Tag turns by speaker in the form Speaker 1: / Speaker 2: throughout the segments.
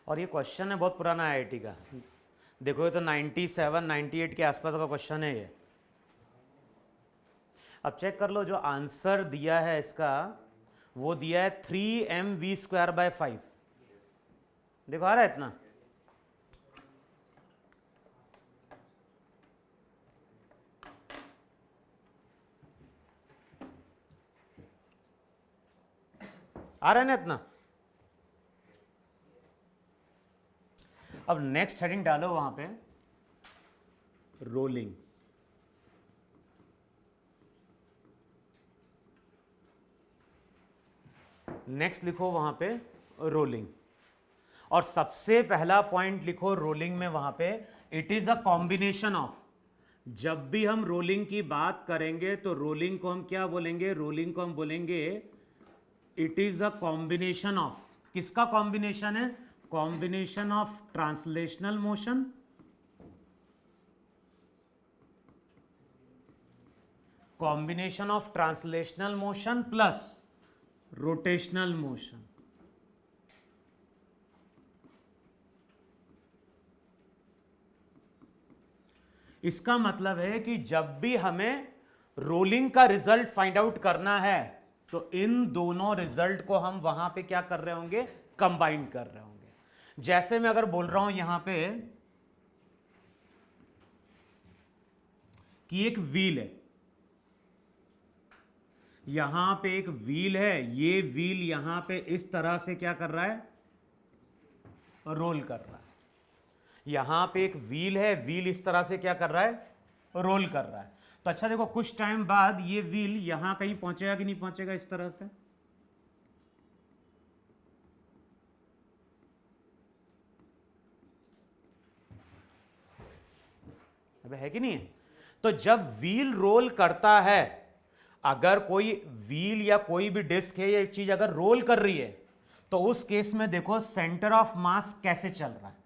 Speaker 1: और ये क्वेश्चन है बहुत पुराना आईआईटी का, देखो ये तो 97 98 के आसपास का क्वेश्चन है ये। अब चेक कर लो, जो आंसर दिया है इसका वो दिया है 3mv²/5। देखो आ रहा है इतना, आ रहा है ना इतना। अब नेक्स्ट हेडिंग डालो वहां पे, रोलिंग। नेक्स्ट लिखो वहां पे रोलिंग, और सबसे पहला पॉइंट लिखो रोलिंग में वहां पे, it is a combination of. जब भी हम रोलिंग की बात करेंगे तो रोलिंग को हम क्या बोलेंगे, रोलिंग को हम बोलेंगे it is a combination of. किसका कॉम्बिनेशन है? Combination of translational motion, combination of translational motion plus rotational motion. इसका मतलब है कि जब भी हमें रोलिंग का रिजल्ट फाइंड आउट करना है तो इन दोनों रिजल्ट को हम वहां पे क्या कर रहे होंगे, कंबाइन कर रहे होंगे। जैसे मैं अगर बोल रहा हूं यहां पे कि एक व्हील है, यहां पे एक व्हील है, ये व्हील यहां पे इस तरह से क्या कर रहा है, रोल कर रहा है। यहां पे एक व्हील है, व्हील इस तरह से क्या कर रहा है, रोल कर रहा है। तो अच्छा देखो, कुछ टाइम बाद ये व्हील यहां कहीं पहुंचेगा कि नहीं पहुंचेगा, इस तरह से। अबे है कि नहीं है? तो जब व्हील रोल करता है, अगर कोई व्हील या कोई भी डिस्क है, ये चीज अगर रोल कर रही है, तो उस केस में देखो सेंटर ऑफ मास कैसे चल रहा है।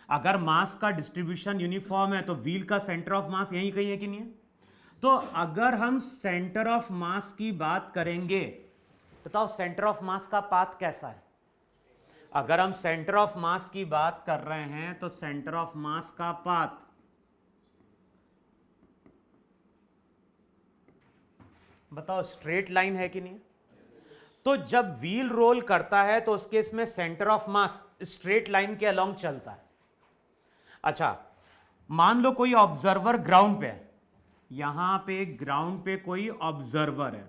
Speaker 1: अगर मास का डिस्ट्रीब्यूशन यूनिफॉर्म है तो व्हील का सेंटर ऑफ मास यहीं कहीं है कि नहीं है? तो अगर हम सेंटर ऑफ मास की बात करेंगे, बताओ सेंटर ऑफ मास का पाथ कैसा है? अगर हम सेंटर ऑफ मास की बात कर रहे हैं तो सेंटर ऑफ मास का पाथ बताओ स्ट्रेट लाइन है कि नहीं? तो जब व्हील रोल करता है तो उस केस में centre of mass straight line के अलोंग चलता है। अच्छा, मान लो कोई ऑब्जर्वर ग्राउंड पे है, यहां पे ग्राउंड पे कोई ऑब्जर्वर है,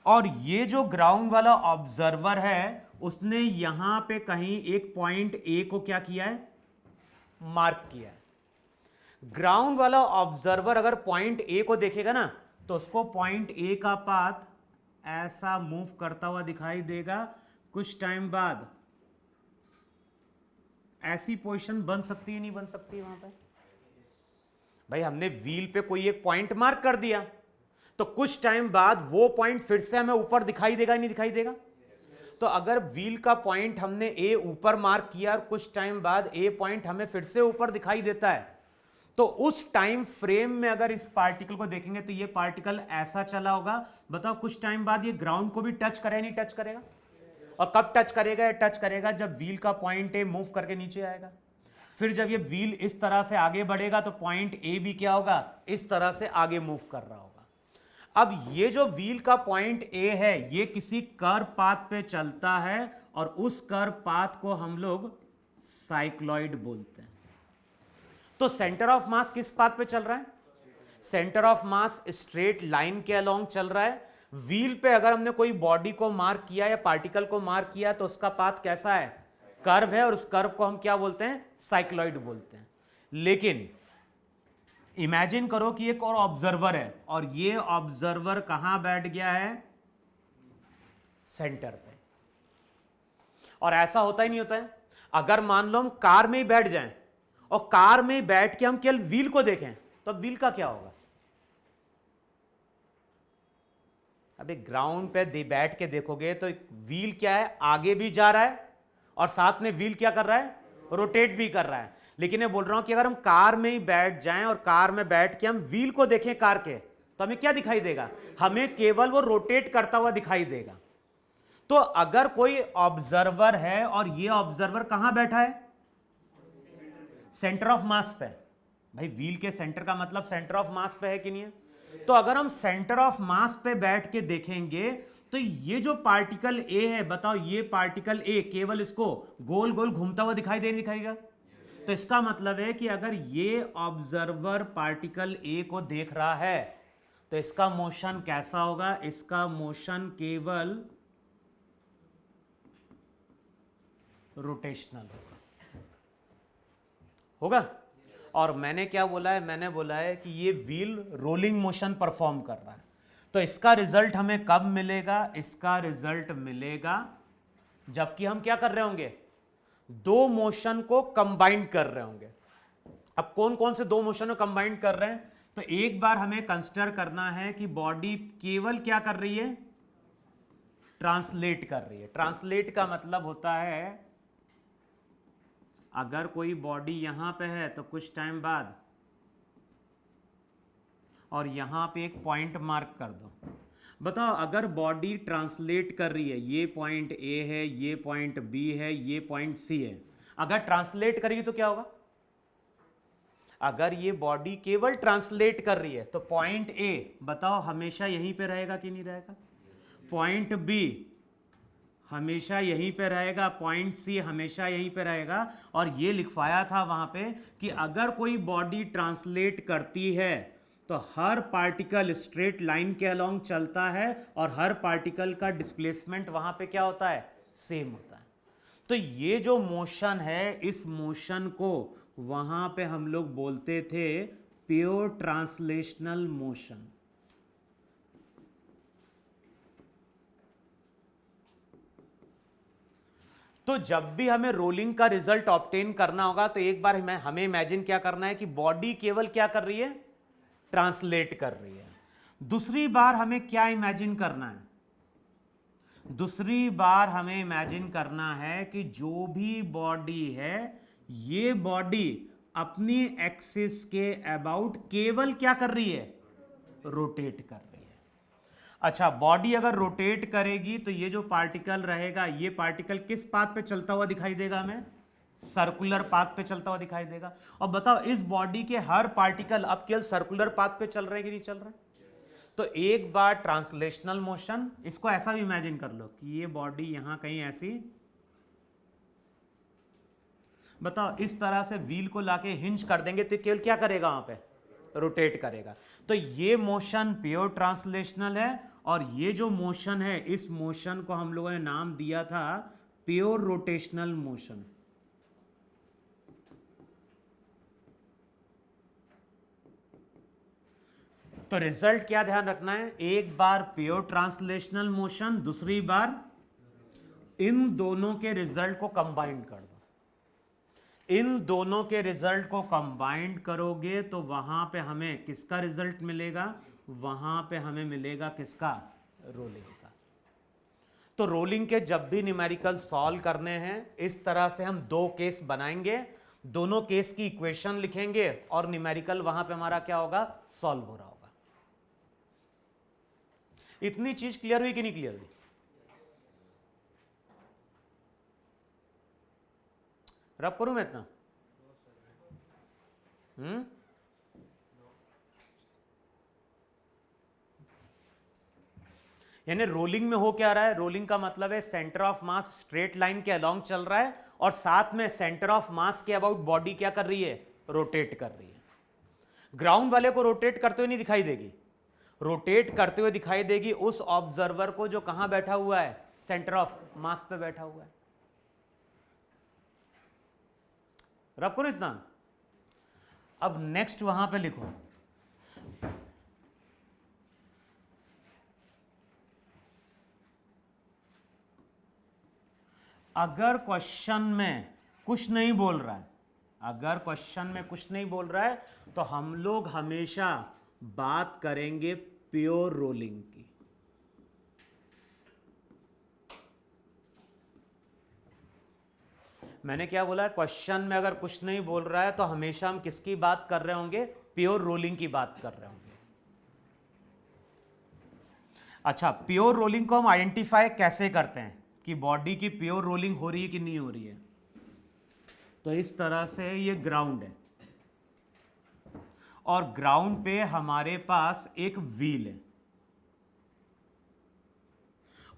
Speaker 1: और ये जो ग्राउंड वाला ऑब्जर्वर है उसने यहां पे कहीं एक पॉइंट ए को क्या किया है, मार्क किया है। ग्राउंड वाला ऑब्जर्वर अगर पॉइंट ए को देखेगा ना तो उसको पॉइंट ए का पाथ ऐसा मूव करता हुआ दिखाई देगा। कुछ टाइम बाद ऐसी पोजीशन बन सकती है, नहीं बन सकती वहां पे? भाई हमने व्हील पे कोई एक पॉइंट मार्क कर दिया, तो कुछ टाइम बाद वो पॉइंट फिर से हमें ऊपर दिखाई देगा, नहीं दिखाई देगा? तो अगर व्हील का पॉइंट हमने ए ऊपर मार्क किया और कुछ टाइम बाद ए पॉइंट हमें फिर से ऊपर दिखाई देता है, तो उस टाइम फ्रेम में अगर इस पार्टिकल को देखेंगे तो ये पार्टिकल ऐसा चला होगा। बताओ कुछ टाइम बाद ये ग्राउंड को भी टच करेगा, नहीं टच करेगा? और कब टच करेगा? टच करेगा जब व्हील का पॉइंट ए मूव करके नीचे आएगा। फिर जब ये व्हील इस तरह से आगे बढ़ेगा तो पॉइंट ए भी क्या होगा, इस तरह से आगे मूव कर रहा होगा। अब ये जो व्हील का पॉइंट ए है ये किसी कर्व पाथ पे चलता है, और उस कर्व पाथ को हम लोग साइक्लॉइड बोलते हैं। तो सेंटर ऑफ मास किस पाथ पे चल रहा है? Centre of mass straight line के अलोंग चल रहा है। व्हील पे अगर हमने कोई बॉडी को मार्क किया या पार्टिकल को मार्क किया तो उसका पाथ कैसा है, कर्व है, और उस कर्व को हम क्या बोलते हैं, साइक्लॉइड बोलते हैं। लेकिन इमेजिन करो कि एक और ऑब्जर्वर है, और ये ऑब्जर्वर कहां बैठ गया है, सेंटर पे। और ऐसा होता ही नहीं होता है। अगर मान लो हम कार में ही बैठ जाएं और कार में बैठ के हम केवल व्हील को देखें तो व्हील का क्या होगा? अभी ग्राउंड पे बैठ के देखोगे तो व्हील क्या है, आगे भी जा रहा है और साथ में व्हील क्या कर रहा है, रोटेट भी कर रहा है। लेकिन मैं बोल रहा हूं कि अगर हम कार में ही बैठ जाएं और कार में बैठ के हम व्हील को देखें कार के, तो हमें क्या दिखाई देगा, हमें केवल वो रोटेट करता हुआ दिखाई देगा। तो अगर कोई ऑब्जर्वर है और ये ऑब्जर्वर कहां बैठा है, सेंटर ऑफ मास पे। भाई व्हील के सेंटर का मतलब सेंटर ऑफ मास पे है कि नहीं है? तो अगर हम सेंटर ऑफ मास पे बैठ के देखेंगे तो ये जो पार्टिकल ए है, बताओ ये पार्टिकल ए केवल इसको गोल गोल घूमता हुआ दिखाएगा? तो इसका मतलब है कि अगर ये ऑब्जर्वर पार्टिकल ए को देख रहा है तो इसका मोशन कैसा होगा? इसका मोशन केवल रोटेशनल होगा। और मैंने क्या बोला है? मैंने बोला है कि ये व्हील रोलिंग मोशन परफॉर्म कर रहा है। तो इसका रिजल्ट हमें कब मिलेगा? इसका रिजल्ट मिलेगा जबकि हम क्या कर रहे होंगे? दो मोशन को कंबाइन कर रहे होंगे। अब कौन कौन से दो मोशन को कंबाइन कर रहे हैं? तो एक बार हमें कंसिडर करना है कि बॉडी केवल क्या कर रही है? ट्रांसलेट कर रही है। ट्रांसलेट का मतलब होता है अगर कोई बॉडी यहां पे है तो कुछ टाइम बाद और यहां पे एक पॉइंट मार्क कर दो। बताओ अगर बॉडी ट्रांसलेट कर रही है, ये पॉइंट ए है, ये पॉइंट बी है, ये पॉइंट सी है, अगर ट्रांसलेट करेगी तो क्या होगा? अगर ये बॉडी केवल ट्रांसलेट कर रही है तो पॉइंट ए बताओ हमेशा यहीं पे रहेगा कि नहीं रहेगा? पॉइंट बी हमेशा यहीं पे रहेगा, पॉइंट सी हमेशा यहीं पे रहेगा। और ये लिखवाया था वहां पे कि अगर कोई बॉडी ट्रांसलेट करती है तो हर पार्टिकल स्ट्रेट लाइन के अलोंग चलता है और हर पार्टिकल का डिस्प्लेसमेंट वहां पे क्या होता है? सेम होता है। तो ये जो मोशन है, इस मोशन को वहां पे हम लोग बोलते थे प्योर ट्रांसलेशनल मोशन। तो जब भी हमें रोलिंग का रिजल्ट ऑब्टेन करना होगा तो एक बार हमें इमेजिन क्या करना है कि बॉडी केवल क्या कर रही है? ट्रांसलेट कर रही है। दूसरी बार हमें क्या इमेजिन करना है? दूसरी बार हमें इमेजिन करना है कि जो भी बॉडी है, ये बॉडी अपनी एक्सिस के अबाउट केवल क्या कर रही है? रोटेट कर रही है। अच्छा, बॉडी अगर रोटेट करेगी तो ये जो पार्टिकल रहेगा, ये पार्टिकल किस पाथ पे चलता हुआ दिखाई देगा हमें? सर्कुलर पाथ पे चलता हुआ दिखाई देगा। और बताओ इस बॉडी के हर पार्टिकल अब केवल सर्कुलर पाथ पे चल रहे हैं कि नहीं चल रहे? तो एक बार ट्रांसलेशनल मोशन, इसको ऐसा भी इमेजिन कर लो कि ये बॉडी यहां कहीं ऐसी, बताओ इस तरह से व्हील को लाके हिंज कर देंगे तो केवल क्या करेगा? वहां पे रोटेट करेगा। तो ये मोशन प्योर ट्रांसलेशनल है और ये जो मोशन है, इस मोशन को हम लोगों ने नाम दिया था प्योर रोटेशनल मोशन। तो रिजल्ट क्या ध्यान रखना है? एक बार प्योर ट्रांसलेशनल मोशन, दूसरी बार इन दोनों के रिजल्ट को कंबाइन कर दो। इन दोनों के रिजल्ट को कंबाइन करोगे तो वहां पे हमें किसका रिजल्ट मिलेगा? वहां पे हमें मिलेगा किसका? रोलिंग का। तो रोलिंग के जब भी न्यूमेरिकल सॉल्व करने हैं, इस तरह से हम दो केस बनाएंगे, दोनों केस की इक्वेशन लिखेंगे और न्यूमेरिकल वहां पे हमारा क्या होगा? सॉल्व हो रहा होगा। इतनी चीज क्लियर हुई कि नहीं क्लियर हुई? रब करूं मैं इतना? यानी रोलिंग में हो क्या रहा है? रोलिंग का मतलब है centre of mass straight line के अलोंग चल रहा है और साथ में सेंटर ऑफ मास के अबाउट बॉडी क्या कर रही है? रोटेट कर रही है। ग्राउंड वाले को रोटेट करते हुए नहीं दिखाई देगी, रोटेट करते हुए दिखाई देगी उस ऑब्जर्वर को जो कहां बैठा हुआ है? सेंटर ऑफ मास पे बैठा हुआ है। रब करो इतना। अब नेक्स्ट वहां पे लिखो, अगर क्वेश्चन में कुछ नहीं बोल रहा है, अगर क्वेश्चन में कुछ नहीं बोल रहा है तो हम लोग हमेशा बात करेंगे प्योर रोलिंग की। मैंने क्या बोला? क्वेश्चन में अगर कुछ नहीं बोल रहा है तो हमेशा हम किसकी बात कर रहे होंगे? प्योर रोलिंग की बात कर रहे होंगे। अच्छा, प्योर रोलिंग को हम आइडेंटिफाई कैसे करते हैं? कि बॉडी की प्योर रोलिंग हो रही है कि नहीं हो रही है। तो इस तरह से ये ग्राउंड है और ग्राउंड पे हमारे पास एक व्हील है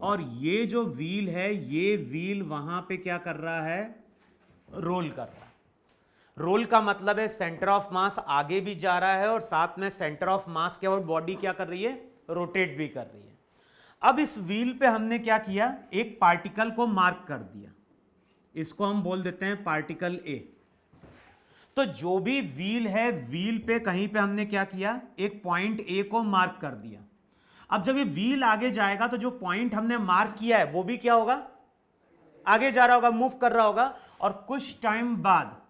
Speaker 1: और ये जो व्हील है ये व्हील वहां पे क्या कर रहा है, रोल कर रहा है। रोल का मतलब है सेंटर ऑफ मास आगे भी जा रहा है और साथ में सेंटर ऑफ मास के अबाउट बॉडी क्या कर रही है, रोटेट भी कर रही है। अब इस व्हील पे हमने क्या किया, एक पार्टिकल को मार्क कर दिया, इसको हम बोल देते हैं पार्टिकल ए। तो जो भी व्हील है, व्हील पे कहीं पे हमने क्या किया, एक पॉइंट ए को मार्क कर दिया। अब जब ये व्हील आगे जाएगा तो जो पॉइंट हमने मार्क किया है वो भी क्या होगा, आगे जा रहा होगा, मूव कर रहा होगा। और कुछ टाइम बाद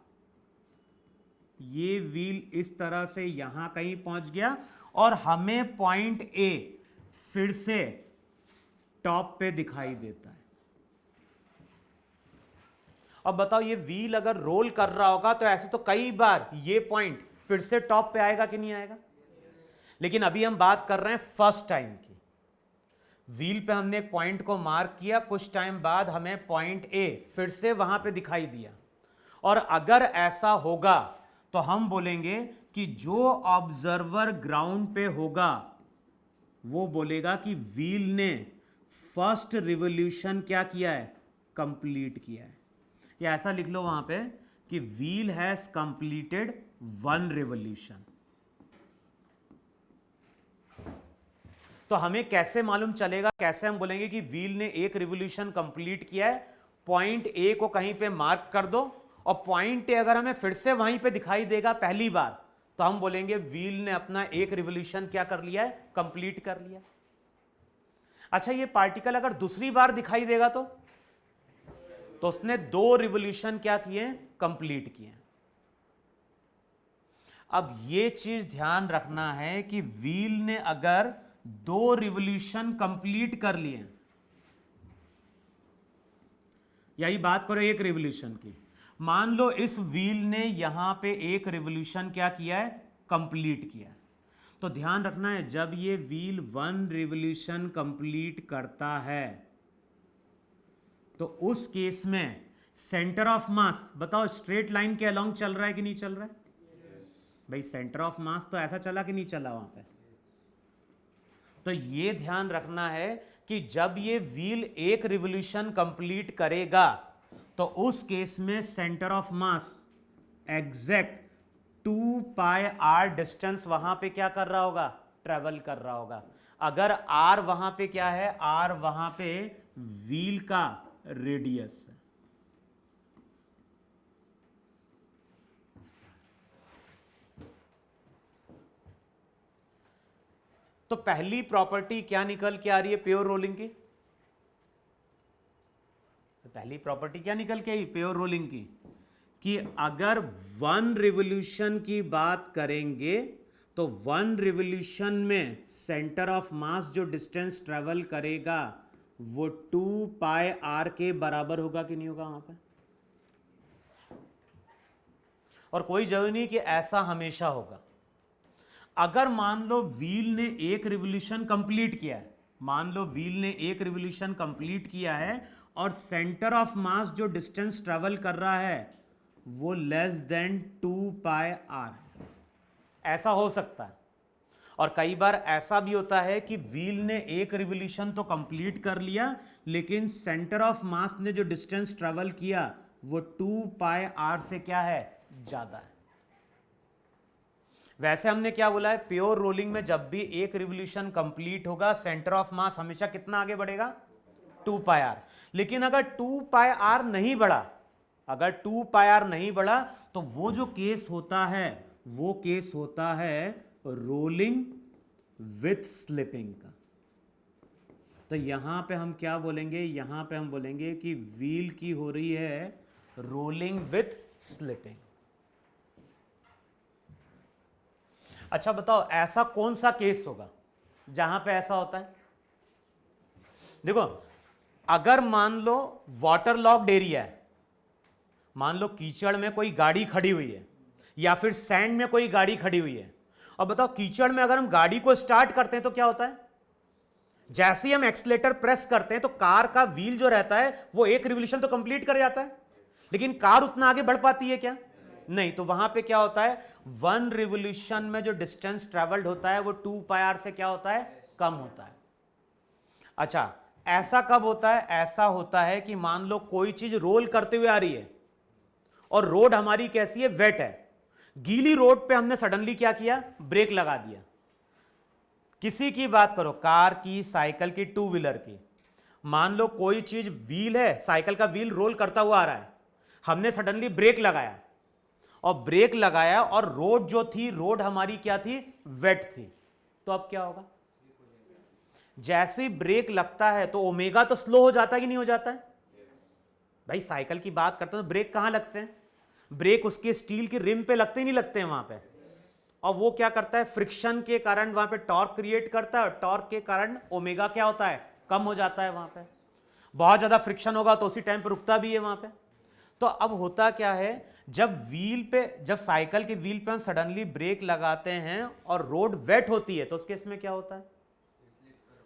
Speaker 1: ये व्हील इस तरह से यहां कहीं पहुंच गया और हमें पॉइंट ए फिर से टॉप पे दिखाई देता है। अब बताओ ये व्हील अगर रोल कर रहा होगा तो ऐसे तो कई बार ये पॉइंट फिर से टॉप पे आएगा कि नहीं आएगा, लेकिन अभी हम बात कर रहे हैं फर्स्ट टाइम की। व्हील पे हमने एक पॉइंट को मार्क किया, कुछ टाइम बाद हमें पॉइंट ए फिर से वहां पे दिखाई दिया। और अगर ऐसा होगा तो हम बोलेंगे कि जो ऑब्जर्वर ग्राउंड पे होगा वो बोलेगा कि व्हील ने फर्स्ट रिवॉल्यूशन क्या किया है, कंप्लीट किया है। या ऐसा लिख लो वहां पे कि wheel has completed one revolution. तो हमें कैसे मालूम चलेगा, कैसे हम बोलेंगे कि व्हील ने एक रिवॉल्यूशन कंप्लीट किया है, पॉइंट ए को कहीं पे मार्क कर दो और पॉइंट ए अगर हमें फिर से वहीं पे दिखाई देगा पहली बार तो हम बोलेंगे व्हील ने अपना एक रिवॉल्यूशन क्या कर लिया है, कंप्लीट कर लिया। अच्छा ये पार्टिकल अगर दूसरी बार दिखाई देगा तो उसने दो रिवॉल्यूशन क्या किए, कंप्लीट किए। अब ये चीज ध्यान रखना है कि व्हील ने अगर दो रिवॉल्यूशन कंप्लीट कर लिए, यही बात करो एक रिवॉल्यूशन की, मान लो इस व्हील ने यहां पे एक रिवॉल्यूशन क्या किया है, कंप्लीट किया है। तो ध्यान रखना है जब ये व्हील वन रिवॉल्यूशन कंप्लीट करता है तो उस केस में सेंटर ऑफ मास बताओ स्ट्रेट लाइन के अलोंग चल रहा है कि नहीं चल रहा है? भाई सेंटर ऑफ मास तो ऐसा चला कि नहीं चला वहां पे। तो ये ध्यान रखना है कि जब ये व्हील एक रिवॉल्यूशन कंप्लीट करेगा तो उस केस में centre of mass exact 2 pi R distance वहां पे क्या कर रहा होगा, ट्रेवल कर रहा होगा। अगर आर वहां पे क्या है, आर वहां पे व्हील का रेडियस है। तो पहली प्रॉपर्टी क्या निकल के आ रही है प्योर रोलिंग की, पहली प्रॉपर्टी क्या निकल के आई प्योर रोलिंग की, कि अगर वन रिवॉल्यूशन की बात करेंगे तो वन रिवॉल्यूशन में सेंटर ऑफ मास जो डिस्टेंस ट्रेवल करेगा वो 2 पाई आर के बराबर होगा कि नहीं होगा वहां पे। और कोई जरूरी नहीं कि ऐसा हमेशा होगा। अगर मान लो व्हील ने एक रिवॉल्यूशन कंप्लीट किया है, मान लो व्हील ने एक रिवॉल्यूशन कंप्लीट किया है और सेंटर ऑफ मास जो डिस्टेंस ट्रेवल कर रहा है वो लेस देन 2 पाई आर है, ऐसा हो सकता है। और कई बार ऐसा भी होता है कि व्हील ने एक रिवॉल्यूशन तो कंप्लीट कर लिया लेकिन सेंटर ऑफ मास ने जो डिस्टेंस ट्रेवल किया वो 2 पाई आर से क्या है, ज्यादा है। वैसे हमने क्या बोला है, प्योर रोलिंग में जब भी एक रिवॉल्यूशन कंप्लीट होगा सेंटर ऑफ मास हमेशा कितना आगे बढ़ेगा, 2 पाई आर। लेकिन अगर 2 पाई आर नहीं बढ़ा, अगर 2 पाई आर नहीं बढ़ा तो वो जो केस होता है वो केस होता है रोलिंग विथ स्लिपिंग का। तो यहां पे हम क्या बोलेंगे, यहां पे हम बोलेंगे कि व्हील की हो रही है रोलिंग विथ स्लिपिंग। अच्छा बताओ ऐसा कौन सा केस होगा जहां पे ऐसा होता है। देखो अगर मान लो वाटर लॉक्ड एरिया है, मान लो कीचड़ में कोई गाड़ी खड़ी हुई है या फिर सैंड में कोई गाड़ी खड़ी हुई है, और बताओ कीचड़ में अगर हम गाड़ी को स्टार्ट करते हैं तो क्या होता है, जैसे ही हम एक्सीलेटर प्रेस करते हैं तो कार का व्हील जो रहता है वो एक रिवोल्यूशन तो कंप्लीट कर जाता है, लेकिन कार उतना आगे बढ़ पाती है क्या? नहीं। तो वहां पे क्या होता है, 1 रिवोल्यूशन में जो डिस्टेंस ट्रेवल्ड होता है वो 2 पाई आर से क्या होता है, कम होता है। अच्छा, ऐसा कब होता है? ऐसा होता है कि मान लो कोई चीज रोल करते हुए आ रही है और रोड हमारी कैसी है, वेट है। गीली रोड पे हमने सडनली क्या किया, ब्रेक लगा दिया। किसी की बात करो, कार की, साइकिल की, टू व्हीलर की, मान लो कोई चीज व्हील है, साइकिल का व्हील रोल करता हुआ आ रहा है, हमने सडनली ब्रेक लगाया और ब्रेक लगाया और रोड जो थी, रोड हमारी क्या थी, वेट थी। तो अब क्या होगा, जैसे ही ब्रेक लगता है तो ओमेगा तो स्लो हो जाता है कि नहीं हो जाता है? भाई साइकिल की बात करते हैं तो ब्रेक कहां लगते हैं, ब्रेक उसके स्टील की रिम पे लगते ही नहीं लगते हैं वहां पे। और वो क्या करता है, फ्रिक्शन के कारण वहां पे टॉर्क क्रिएट करता है और टॉर्क के कारण ओमेगा क्या होता है, कम हो जाता है। वहां पे बहुत ज्यादा फ्रिक्शन होगा तो उसी टाइम पे रुकता भी है वहां पे। तो अब होता क्या है, जब व्हील पे, जब साइकिल के व्हील पे हम सडनली ब्रेक लगाते हैं और रोड वेट होती है तो उस केस में क्या होता है,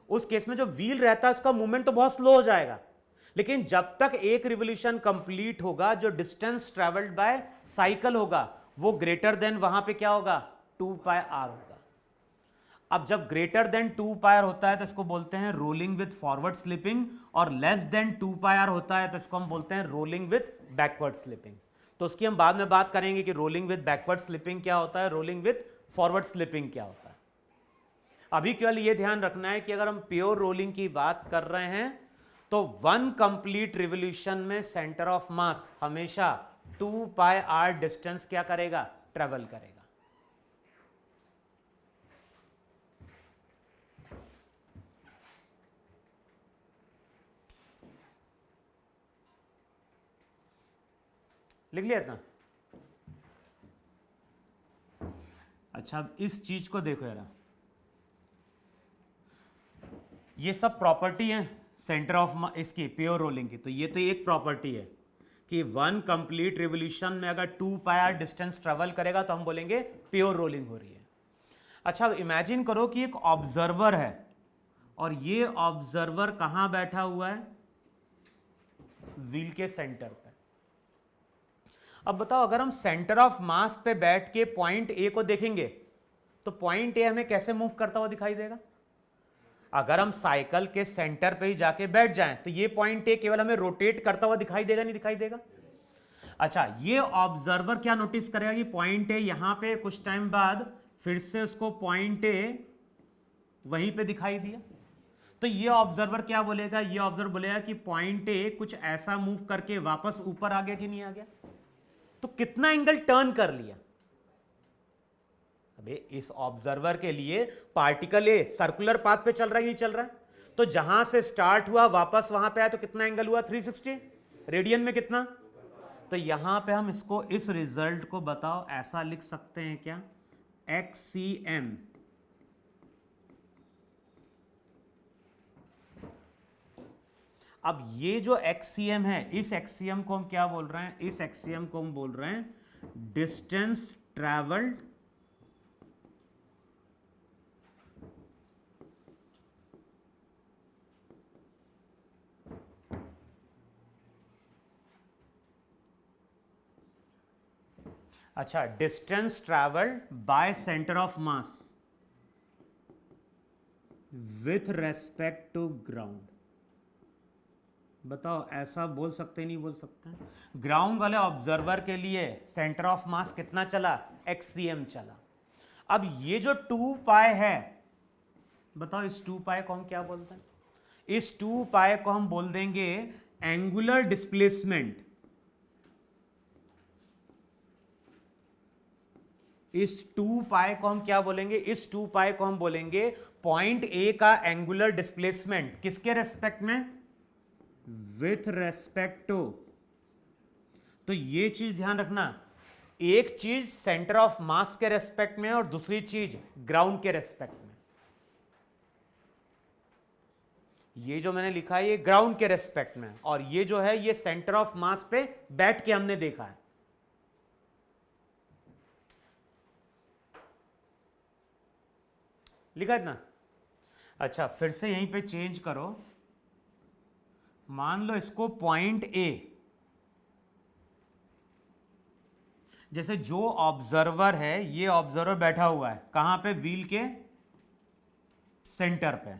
Speaker 1: उस केस में जो व्हील रहता है उसका मूवमेंट तो बहुत स्लो हो जाएगा, लेकिन जब तक एक रिवोल्यूशन कंप्लीट होगा जो डिस्टेंस ट्रेवल्ड बाय साइकिल होगा वो ग्रेटर देन वहां पे क्या होगा, 2 पाई आर होगा। अब जब ग्रेटर देन 2 पाई आर होता है तो इसको बोलते हैं रोलिंग विद फॉरवर्ड स्लिपिंग, और लेस देन 2 पाई आर होता है तो इसको हम बोलते हैं रोलिंग विद बैकवर्ड स्लिपिंग। तो उसकी हम बाद में बात करेंगे कि रोलिंग विद बैकवर्ड स्लिपिंग क्या होता है, रोलिंग विद फॉरवर्ड स्लिपिंग क्या होता है। अभी केवल ये ध्यान रखना है कि अगर हम प्योर रोलिंग की बात कर रहे हैं तो 1 कंप्लीट रिवोल्यूशन में सेंटर ऑफ मास हमेशा 2 पाई आर डिस्टेंस क्या करेगा, ट्रेवल करेगा। लिख लिया इतना? अच्छा, अब इस चीज को देखो यार, ये सब प्रॉपर्टी है सेंटर ऑफ इसकी प्योर रोलिंग की। तो ये तो एक प्रॉपर्टी है कि 1 कंप्लीट रिवोल्यूशन में अगर 2 पाई आर डिस्टेंस ट्रेवल करेगा तो हम बोलेंगे प्योर रोलिंग हो रही है। अच्छा, अब इमेजिन करो कि एक ऑब्जर्वर है और ये ऑब्जर्वर कहां बैठा हुआ है, व्हील के सेंटर पे। अब बताओ, अगर हम सेंटर ऑफ मास पे बैठ के पॉइंट ए को देखेंगे तो पॉइंट ए हमें कैसे मूव करता हुआ दिखाई देगा? अगर हम साइकिल के सेंटर पे ही जाके बैठ जाएं तो ये पॉइंट ए केवल हमें रोटेट करता हुआ दिखाई देगा, नहीं दिखाई देगा? अच्छा, ये ऑब्जर्वर क्या नोटिस करेगा कि पॉइंट ए यहां पे कुछ टाइम बाद फिर से उसको पॉइंट ए वहीं पे दिखाई दिया। तो ये ऑब्जर्वर क्या बोलेगा, ये ऑब्जर्वर बोलेगा कि पॉइंट ए कुछ ऐसा मूव करके वापस ऊपर आ गया कि नहीं आ गया। तो कितना एंगल टर्न कर लिया? अबे इस ऑब्जर्वर के लिए पार्टिकल ए सर्कुलर पाथ पे चल रहा है, नहीं चल रहा है? तो जहां से स्टार्ट हुआ वापस वहां पे आया तो कितना एंगल हुआ, 360। रेडियन में कितना? तो यहां पे हम इसको, इस रिजल्ट को बताओ ऐसा लिख सकते हैं क्या, XCM। अब ये जो XCM है, इस XCM को हम क्या बोल रहे हैं, इस XCM को हम बोल रहे हैं डिस्टेंस ट्रैवल्ड अच्छा, distance travelled by centre of mass with respect to ground. बताओ ऐसा बोल सकते नहीं बोल सकते? ग्राउंड वाले ऑब्जर्वर के लिए सेंटर ऑफ मास कितना चला, XCM चला। अब ये जो 2 पाई है, बताओ इस 2 पाई को हम क्या बोलते हैं? इस 2 पाई को हम बोल देंगे एंगुलर डिस्प्लेसमेंट। इस 2 पाई को हम क्या बोलेंगे, इस 2 पाई को हम बोलेंगे पॉइंट ए का एंगुलर डिस्प्लेसमेंट। किसके रेस्पेक्ट में? With respect to. तो ये चीज ध्यान रखना, एक चीज सेंटर ऑफ मास के रेस्पेक्ट में और दूसरी चीज ग्राउंड के रेस्पेक्ट में। ये जो मैंने लिखा है ये ग्राउंड के रेस्पेक्ट में, और ये जो है ये सेंटर ऑफ मास पे बैठ के हमने देखा है। लिखा है ना? अच्छा फिर से यहीं पे चेंज करो, मान लो इसको पॉइंट ए, जैसे जो ऑब्जर्वर है, ये ऑब्जर्वर बैठा हुआ है कहां पे, व्हील के सेंटर पे।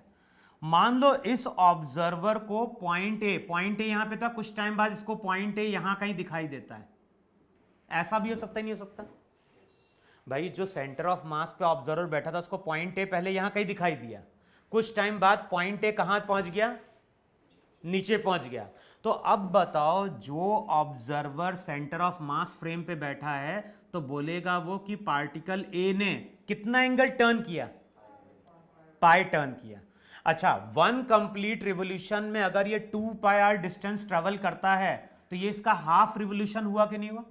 Speaker 1: मान लो इस ऑब्जर्वर को पॉइंट ए यहां पे था, कुछ टाइम बाद इसको पॉइंट ए यहां कहीं दिखाई देता है। ऐसा भी हो सकता है, नहीं हो सकता? भाई जो सेंटर ऑफ मास पे ऑब्जर्वर बैठा था उसको पॉइंट ए पहले यहां कहीं दिखाई दिया, कुछ टाइम बाद पॉइंट ए कहां पहुंच गया, नीचे पहुंच गया। तो अब बताओ जो observer centre of mass frame पे बैठा है तो बोलेगा वो कि पार्टिकल ए ने कितना एंगल टर्न किया, पाई टर्न किया। अच्छा, वन कंप्लीट रिवोल्यूशन में अगर ये 2 पाई आर डिस्टेंस ट्रेवल करता है तो ये इसका हाफ रिवोल्यूशन हुआ कि नहीं हुआ?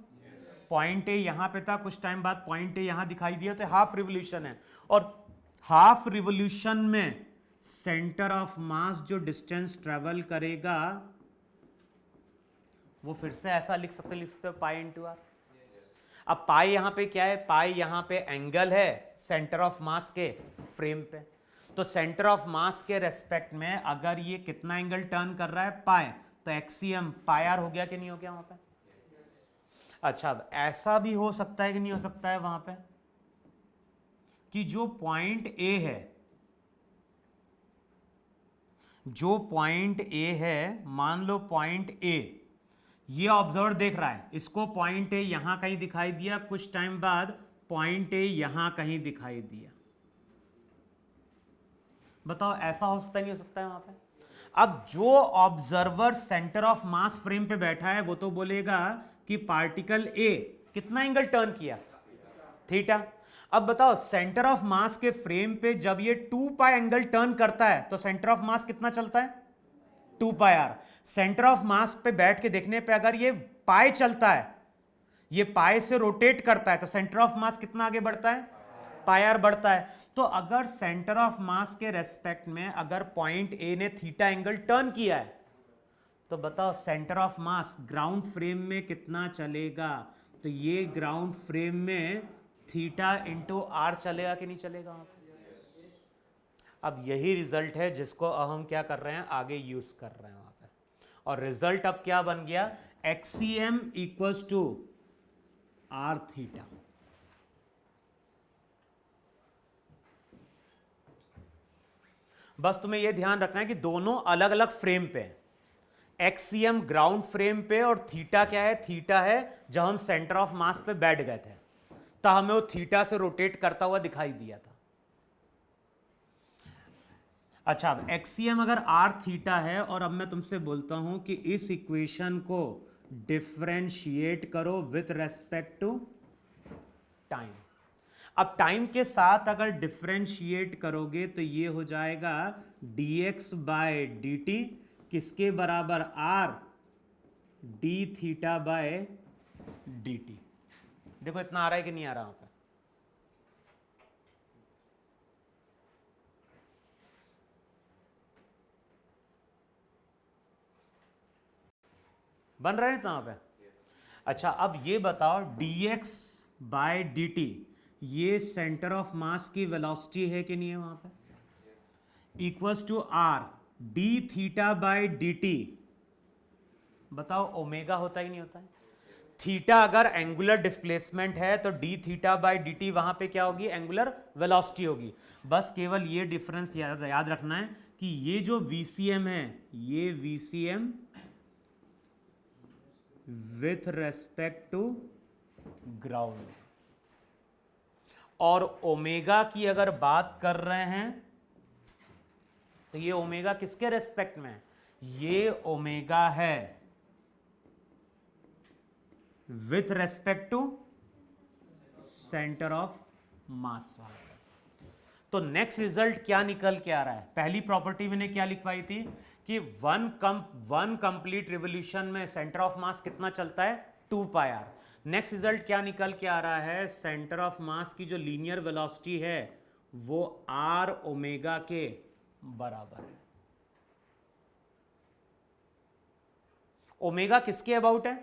Speaker 1: पॉइंट ए यहां पे था, कुछ टाइम बाद पॉइंट ए यहां दिखाई दिया, तो हाफ रिवोल्यूशन है। और हाफ रिवोल्यूशन में सेंटर ऑफ मास जो डिस्टेंस ट्रेवल करेगा वो फिर से ऐसा लिख सकते हो पाई इंटू आर। अब पाई यहां पे क्या है, पाई यहां पे एंगल है सेंटर ऑफ मास के फ्रेम पे। तो सेंटर ऑफ मास के रेस्पेक्ट में अगर ये कितना एंगल टर्न कर रहा है, पाई, तो एक्सियम पाई आर हो गया कि नहीं हो गया वहां पे? अच्छा, अब ऐसा भी हो सकता है कि नहीं हो सकता है वहां पे कि जो पॉइंट ए है, जो पॉइंट ए है, मान लो पॉइंट ए, ये ऑब्जर्वर देख रहा है, इसको पॉइंट ए यहां कहीं दिखाई दिया, कुछ टाइम बाद पॉइंट ए यहां कहीं दिखाई दिया। बताओ ऐसा हो सकता है, नहीं हो सकता है वहां पे? अब जो observer centre of mass frame पे बैठा है वो तो बोलेगा कि पार्टिकल ए कितना एंगल टर्न किया, थीटा। अब बताओ सेंटर ऑफ मास के फ्रेम पे जब ये 2 पाई एंगल टर्न करता है तो सेंटर ऑफ मास कितना चलता है, 2 पाई आर। सेंटर ऑफ मास पे बैठ के देखने पे अगर ये पाई चलता है, ये पाई से रोटेट करता है, तो सेंटर ऑफ मास कितना आगे बढ़ता है, पाई आर बढ़ता है। तो अगर सेंटर ऑफ मास के रेस्पेक्ट में अगर पॉइंट ए ने थीटा एंगल टर्न किया है तो बताओ centre of mass ground frame में कितना चलेगा? तो ये ग्राउंड फ्रेम में थीटा इंटू आर चलेगा कि नहीं चलेगा? अब यही रिजल्ट है जिसको हम क्या कर रहे हैं, आगे यूज कर रहे हैं वहां पे। और रिजल्ट अब क्या बन गया, एक्सीएम इक्वल्स टू आर थीटा। बस तुम्हें यह ध्यान रखना है कि दोनों अलग अलग फ्रेम पे, एक्सीएम ग्राउंड फ्रेम पे और थीटा क्या है, थीटा है जब हम सेंटर ऑफ मास पे बैठ गए थे तो हमें वो थीटा से रोटेट करता हुआ दिखाई दिया था। अच्छा, अब एक्सीएम अगर आर थीटा है और अब मैं तुमसे बोलता हूं कि इस इक्वेशन को डिफरेंशिएट करो विथ रेस्पेक्ट टू टाइम। अब टाइम के साथ अगर डिफरेंशिएट करोगे तो ये हो जाएगा dx बाय dt किसके बराबर, r d theta by dt। देखो इतना आ रहा है कि नहीं आ रहा वहां पे? बन रहा है वहां पे? अच्छा, अब ये बताओ dx बाय dt ये सेंटर ऑफ मास की वेलोसिटी है कि नहीं है वहां पे, equals to R D theta by D T. बताओ ओमेगा होता ही नहीं होता है? थीटा अगर एंगुलर डिस्प्लेसमेंट है तो D theta by D T वहां पे क्या होगी, एंगुलर वेलोसिटी होगी। बस केवल ये डिफरेंस याद रखना है कि ये जो VCM है, ये VCM with respect to ground. और ओमेगा की अगर बात कर रहे हैं तो ये ओमेगा किसके रेस्पेक्ट में, ये ओमेगा है with respect to centre of mass. तो नेक्स्ट रिजल्ट क्या निकल के आ रहा है, पहली प्रॉपर्टी मैंने क्या लिखवाई थी कि वन कंप्लीट रिवोल्यूशन में सेंटर ऑफ मास कितना चलता है, 2 पाई आर। नेक्स्ट रिजल्ट क्या निकल के आ रहा है, सेंटर ऑफ मास की जो लीनियर वेलोसिटी है वो आर ओमेगा के बराबर है। ओमेगा किसके अबाउट है?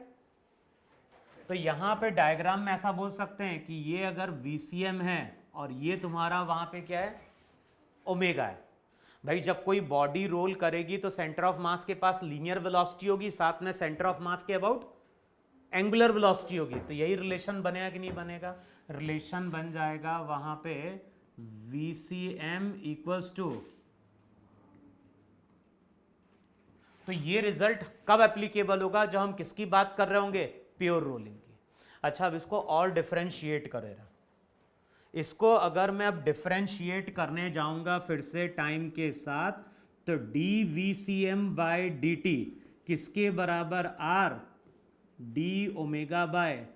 Speaker 1: तो यहां पे डायग्राम में ऐसा बोल सकते हैं कि ये अगर VCM है और ये तुम्हारा वहां पे क्या है, ओमेगा है। भाई जब कोई बॉडी रोल करेगी तो सेंटर ऑफ मास के पास लीनियर वेलोसिटी होगी, साथ में सेंटर ऑफ मास के अबाउट एंगुलर वेलोसिटी होगी। तो यही रिलेशन बनेगा कि नहीं बनेगा? रिलेशन बन जाएगा वहां पे VCM इक्वल्स टू, तो ये रिजल्ट कब एप्लीकेबल होगा? जब हम किसकी बात कर रहे होंगे? प्योर रोलिंग की। अच्छा, अब इसको और डिफरेंशिएट करेगा। इसको अगर मैं अब डिफरेंशिएट करने जाऊंगा फिर से टाइम के साथ, तो dVCM/dt किसके बराबर? R d ओमेगा बाय,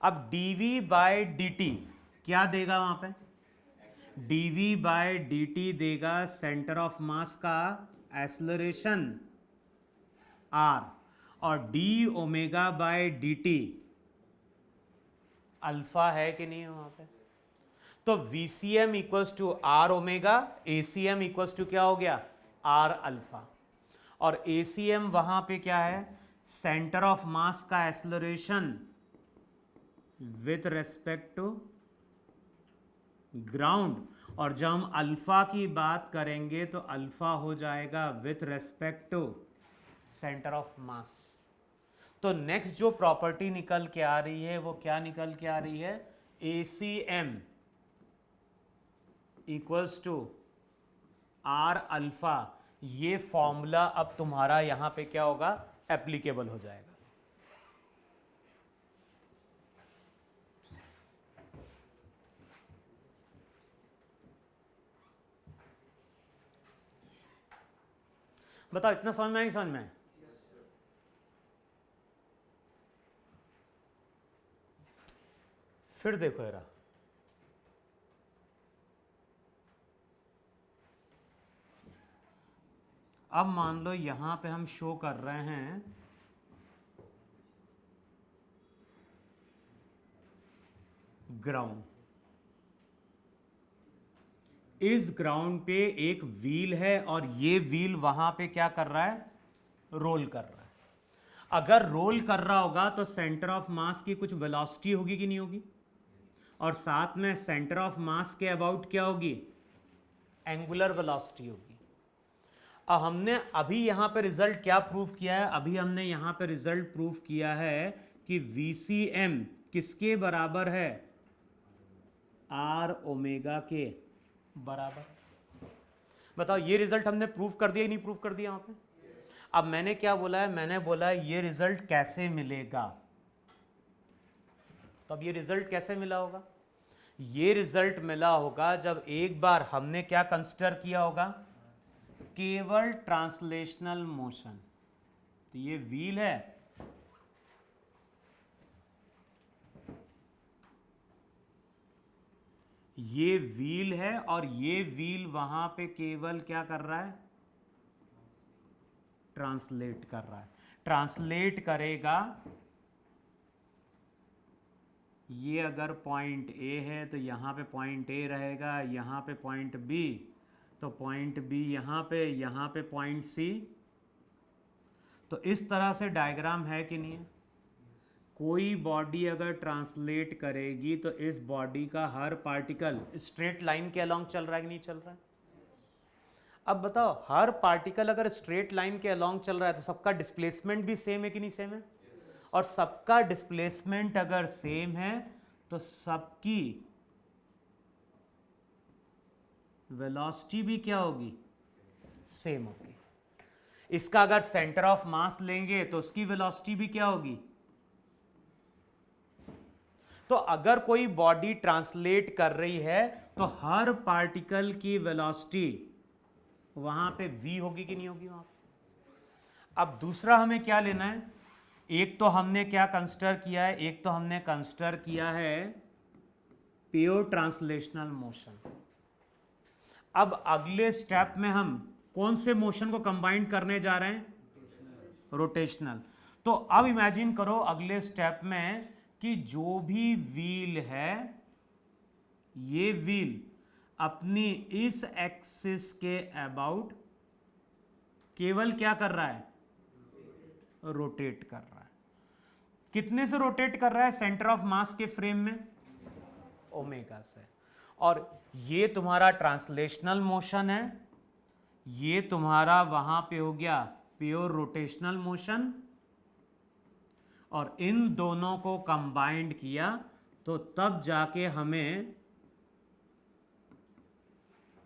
Speaker 1: अब dV/dt क्या देगा वहां पे? dV/dt देगा सेंटर ऑफ मास का एक्सेलरेशन R, और d ओमेगा/dt अल्फा है कि नहीं है वहां पे? तो VCM equals to R omega, ACM equals to क्या हो गया? R alpha. और ACM वहां पे क्या है? सेंटर ऑफ मास का acceleration with respect to ground, और जब हम अल्फा की बात करेंगे तो अल्फा हो जाएगा with respect to centre of mass. तो नेक्स्ट जो प्रॉपर्टी निकल के आ रही है वो क्या निकल के आ रही है? ACM equals to R alpha. ये फॉर्मूला अब तुम्हारा यहां पे क्या होगा? एप्लीकेबल हो जाएगा। बताओ, इतना समझ में नहीं समझ में? फिर देखो यार, अब मान लो यहां पे हम शो कर रहे हैं ग्राउंड। इस ग्राउंड पे एक व्हील है और ये व्हील वहां पे क्या कर रहा है? रोल कर रहा है। अगर रोल कर रहा होगा तो सेंटर ऑफ मास की कुछ वेलोसिटी होगी कि नहीं होगी? और साथ में सेंटर ऑफ मास के अबाउट क्या होगी? एंगुलर वेलोसिटी होगी। अब हमने अभी यहां पे रिजल्ट क्या प्रूव किया है? अभी हमने यहां पे रिजल्ट प्रूव किया है कि VCM किसके बराबर है? R ओमेगा के बराबर। बताओ, ये रिजल्ट हमने प्रूव कर दिया नहीं प्रूव कर दिया वहां पे? अब मैंने क्या बोला है? मैंने बोला है ये रिजल्ट कैसे मिलेगा। तो अब ये रिजल्ट कैसे मिला होगा? ये रिजल्ट मिला होगा जब एक बार हमने क्या कंसीडर किया होगा? केवल ट्रांसलेशनल मोशन। तो ये व्हील है, ये व्हील है, और ये व्हील वहां पे केवल क्या कर रहा है? ट्रांसलेट कर रहा है। ट्रांसलेट करेगा, ये अगर पॉइंट ए है तो यहां पे पॉइंट ए रहेगा, यहां पे पॉइंट बी, तो पॉइंट बी यहां पे पॉइंट सी। तो इस तरह से डायग्राम है कि नहीं है? कोई बॉडी अगर ट्रांसलेट करेगी तो इस बॉडी का हर पार्टिकल स्ट्रेट लाइन के अलोंग चल रहा है कि नहीं चल रहा है? अब बताओ, हर पार्टिकल अगर स्ट्रेट लाइन के अलोंग चल रहा है तो सबका डिस्प्लेसमेंट भी सेम है कि नहीं सेम है? और सबका डिस्प्लेसमेंट अगर सेम है तो सबकी वेलोसिटी भी क्या होगी? सेम होगी। इसका अगर सेंटर ऑफ मास लेंगे तो उसकी वेलोसिटी भी क्या होगी? तो अगर कोई बॉडी ट्रांसलेट कर रही है तो हर पार्टिकल की वेलोसिटी वहां पे v होगी कि नहीं होगी वहां पे? अब दूसरा हमें क्या लेना है? एक तो हमने क्या कंसीडर किया है? एक तो हमने कंसीडर किया है प्योर ट्रांसलेशनल मोशन। अब अगले स्टेप में हम कौन से मोशन को कंबाइन करने जा रहे हैं? रोटेशनल। तो अब इमेजिन करो अगले स्टेप में कि जो भी व्हील है, ये व्हील अपनी इस एक्सिस के अबाउट केवल क्या कर रहा है? रोटेट कर रहा है। कितने से रोटेट कर रहा है? सेंटर ऑफ मास के फ्रेम में ओमेगा से। और ये तुम्हारा ट्रांसलेशनल मोशन है, ये तुम्हारा वहां पे हो गया प्योर रोटेशनल मोशन, और इन दोनों को कंबाइंड किया तो तब जाके हमें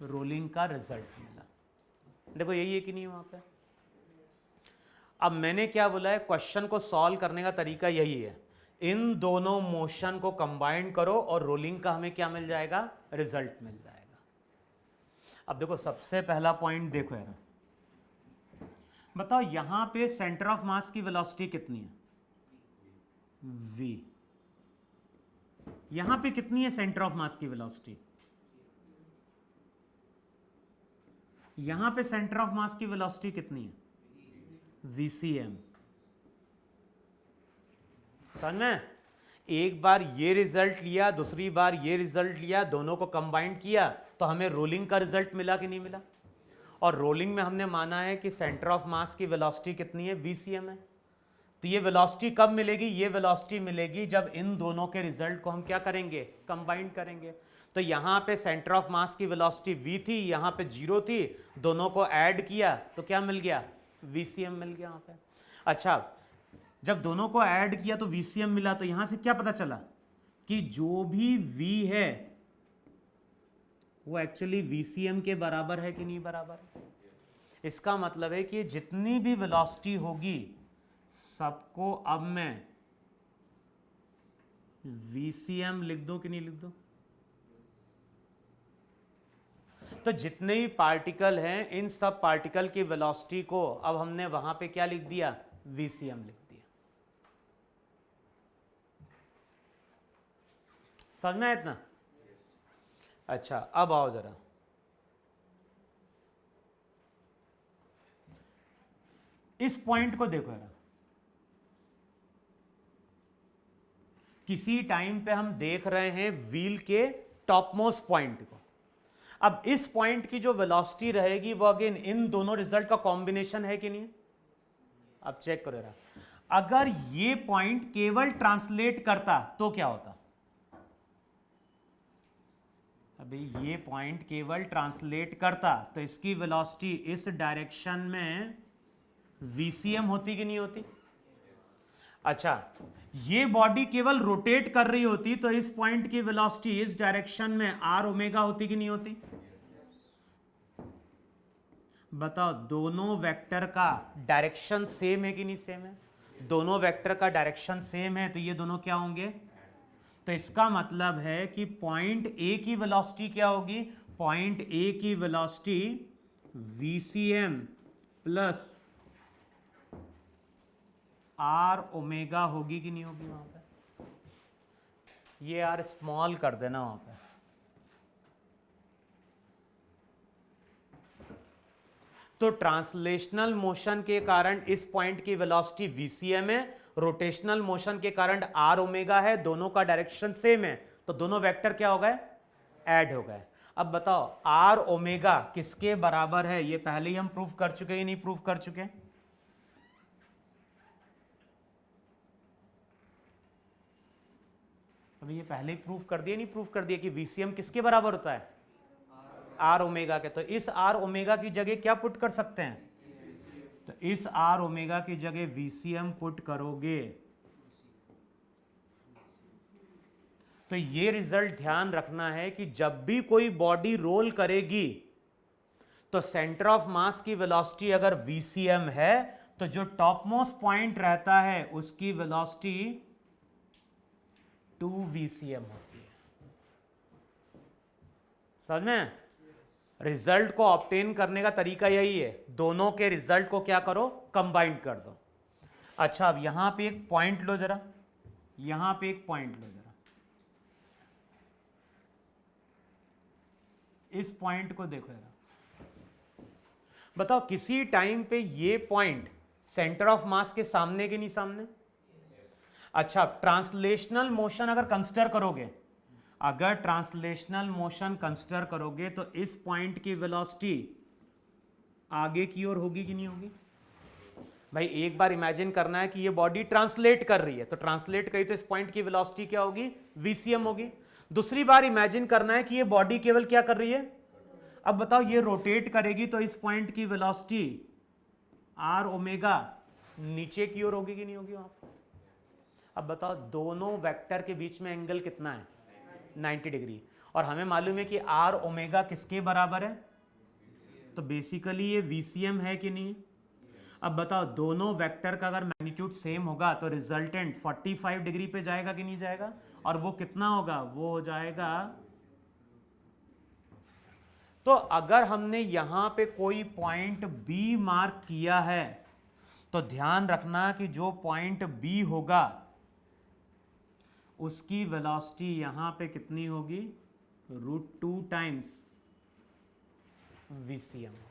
Speaker 1: रोलिंग का रिजल्ट मिला। देखो यही है कि नहीं वहां पे। अब मैंने क्या बोला है, क्वेश्चन को सॉल्व करने का तरीका यही है, इन दोनों मोशन को कंबाइंड करो और रोलिंग का हमें क्या मिल जाएगा, रिजल्ट मिल जाएगा। अब देखो सबसे पहला पॉइंट देखो यार, बताओ यहां पे सेंटर ऑफ मास की वेलोसिटी कितनी है, v। यहां पे कितनी है सेंटर ऑफ मास की वेलोसिटी, यहां पे सेंटर ऑफ मास की वेलोसिटी कितनी है, vcm। समझ में, एक बार ये रिजल्ट लिया, दूसरी बार ये रिजल्ट लिया, दोनों को कंबाइन किया तो हमें रोलिंग का रिजल्ट मिला कि नहीं मिला। और रोलिंग में हमने माना है कि सेंटर ऑफ मास की वेलोसिटी कितनी है, vcm है। तो ये वेलोसिटी कब मिलेगी, ये वेलोसिटी मिलेगी जब इन दोनों के रिजल्ट को हम क्या करेंगे, कंबाइन करेंगे। तो यहां पे सेंटर ऑफ मास की वेलोसिटी v थी, यहां पे 0 थी, दोनों को ऐड किया तो क्या मिल गया, vcm मिल गया यहां पे। अच्छा, जब दोनों को ऐड किया तो vcm मिला, तो यहां से क्या पता चला कि जो भी v है वो एक्चुअली vcm के बराबर है कि नहीं बराबर है। इसका मतलब है कि जितनी भी वेलोसिटी होगी सबको अब मैं vcm लिख दूं कि नहीं लिख दूं। तो जितने भी पार्टिकल हैं इन सब पार्टिकल की वेलोसिटी को अब हमने वहां पे क्या लिख दिया, vcm लिख दिया। समझ में आया इतना। अच्छा अब आओ जरा, इस पॉइंट को देखो जरा, किसी टाइम पे हम देख रहे हैं व्हील के टॉप मोस्ट पॉइंट को। अब इस पॉइंट की जो वेलोसिटी रहेगी वो अगेन इन दोनों रिजल्ट का कॉम्बिनेशन है कि नहीं। अब चेक करो जरा, अगर ये पॉइंट केवल ट्रांसलेट करता तो क्या होता, अभी ये पॉइंट केवल ट्रांसलेट करता तो इसकी वेलोसिटी इस डायरेक्शन में vcm होती कि नहीं होती। अच्छा, ये बॉडी केवल रोटेट कर रही होती तो इस पॉइंट की वेलोसिटी इस डायरेक्शन में r ओमेगा होती कि नहीं होती। बताओ दोनों वेक्टर का डायरेक्शन सेम है कि नहीं सेम है। दोनों वेक्टर का डायरेक्शन सेम है तो ये दोनों क्या होंगे, तो इसका मतलब है कि पॉइंट ए की वेलोसिटी क्या होगी, पॉइंट ए की velocity vcm plus r omega होगी कि नहीं होगी वहां पे। ये r स्मॉल कर देना वहां पे। तो ट्रांसलेशनल मोशन के कारण इस पॉइंट की वेलोसिटी vcm है, रोटेशनल मोशन के कारण r ओमेगा है, दोनों का डायरेक्शन सेम है तो दोनों वेक्टर क्या हो गए, ऐड हो गए। अब बताओ r ओमेगा किसके बराबर है, ये पहले ही हम प्रूव कर चुके हैं नहीं प्रूव कर चुके, अभी ये पहले ही प्रूव कर दिया नहीं प्रूव कर दिया कि vcm किसके बराबर होता है, r ओमेगा के। तो इस r ओमेगा की जगह क्या पुट कर सकते हैं, तो इस r ओमेगा की जगह vcm पुट करोगे तो ये रिजल्ट ध्यान रखना है कि जब भी कोई बॉडी रोल करेगी तो सेंटर ऑफ मास की वेलोसिटी अगर vcm है तो जो टॉप मोस्ट पॉइंट रहता है उसकी वेलोसिटी 2vcm होती है। समझ में, रिजल्ट को ऑब्टेन करने का तरीका यही है, दोनों के रिजल्ट को क्या करो, कंबाइन कर दो। अच्छा अब यहां पे एक पॉइंट लो जरा, यहां पे एक पॉइंट लो जरा, इस पॉइंट को देखो जरा, बताओ किसी टाइम पे ये पॉइंट सेंटर ऑफ मास के सामने के नहीं सामने। अच्छा, ट्रांसलेशनल मोशन अगर कंसीडर करोगे, अगर ट्रांसलेशनल मोशन कंसीडर करोगे तो इस पॉइंट की वेलोसिटी आगे की ओर होगी कि नहीं होगी। भाई एक बार इमेजिन करना है कि ये बॉडी ट्रांसलेट कर रही है, तो ट्रांसलेट करी तो इस पॉइंट की वेलोसिटी क्या होगी, vcm होगी। दूसरी बार इमेजिन करना है कि ये बॉडी केवल क्या कर रही है, अब बताओ ये रोटेट करेगी तो इस पॉइंट की वेलोसिटी आर ओमेगा नीचे की ओर होगी कि नहीं होगी वहां पर? अब बताओ दोनों वेक्टर के बीच में एंगल कितना है, 90 डिग्री, और हमें मालूम है कि आर ओमेगा किसके बराबर है, तो बेसिकली ये VCM है कि नहीं। अब बताओ दोनों वेक्टर का अगर मैग्नीट्यूड सेम होगा तो रिजल्टेंट 45 डिग्री पे जाएगा कि नहीं जाएगा, और वो कितना होगा, वो हो जाएगा। तो अगर हमने यहां पे कोई पॉइंट B मार्क किया है तो ध्यान रखना कि जो पॉइंट B होगा उसकी वेलोसिटी यहां पे कितनी होगी, √2 टाइम्स VCM होगी।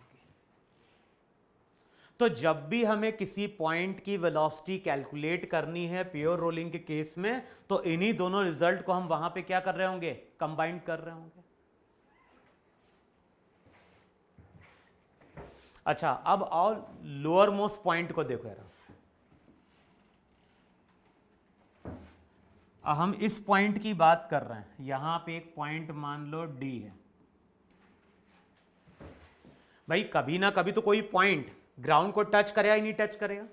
Speaker 1: तो जब भी हमें किसी पॉइंट की वेलोसिटी कैलकुलेट करनी है प्योर रोलिंग के केस में, तो इन्हीं दोनों रिजल्ट को हम वहां पे क्या कर रहे होंगे, कंबाइन कर रहे होंगे। अच्छा, अब और लोअर मोस्ट पॉइंट को देखो यार, हम इस पॉइंट की बात कर रहे हैं, यहां पे एक पॉइंट मान लो D है। भाई कभी ना कभी तो कोई पॉइंट ग्राउंड को टच करेगा ही नहीं टच करेगा।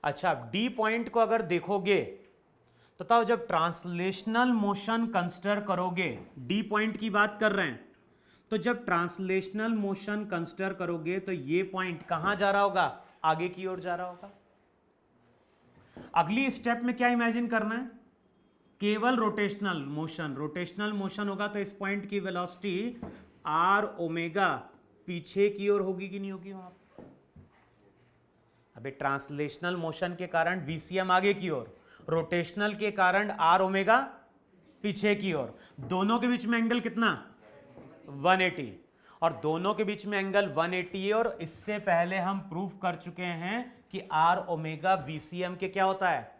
Speaker 1: अच्छा, D पॉइंट को अगर देखोगे तो बताओ जब ट्रांसलेशनल मोशन कंसिडर करोगे, D पॉइंट की बात कर रहे हैं, तो जब ट्रांसलेशनल मोशन कंसिडर करोगे तो ये पॉइंट कहां जा रहा होगा, आगे की ओर जा रहा होगा। अगली स्टेप में क्या इमेजिन करना है, केवल रोटेशनल मोशन होगा तो इस पॉइंट की वेलोसिटी आर ओमेगा पीछे की ओर होगी कि नहीं होगी वहां। अबे ट्रांसलेशनल मोशन के कारण VCM आगे की ओर, रोटेशनल के कारण आर ओमेगा पीछे की ओर, दोनों के बीच में एंगल कितना, 180, और दोनों के बीच में एंगल 180 है। और इससे पहले हम प्रूफ कर चुके हैं कि आर ओमेगा VCM के क्या होता है,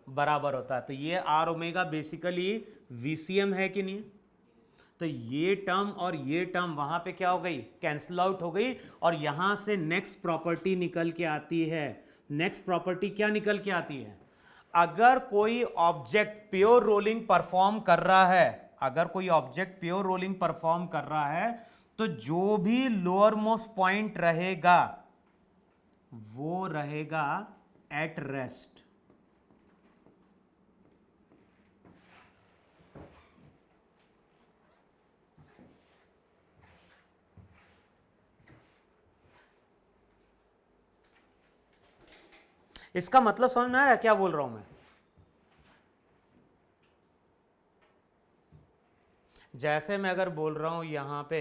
Speaker 1: बराबर होता है। तो ये आर ओमेगा बेसिकली VCM है कि नहीं, तो ये टर्म और ये टर्म वहां पे क्या हो गई, कैंसिल आउट हो गई, और यहां से नेक्स्ट प्रॉपर्टी निकल के आती है। नेक्स्ट प्रॉपर्टी क्या निकल के आती है, अगर कोई ऑब्जेक्ट प्योर रोलिंग परफॉर्म कर रहा है, अगर कोई ऑब्जेक्ट प्योर रोलिंग परफॉर्म कर रहा है तो जो भी लोअर मोस्ट पॉइंट रहेगा वो रहेगा एट रेस्ट। इसका मतलब समझ में आ रहा है क्या बोल रहा हूं मैं। जैसे मैं अगर बोल रहा हूं यहां पे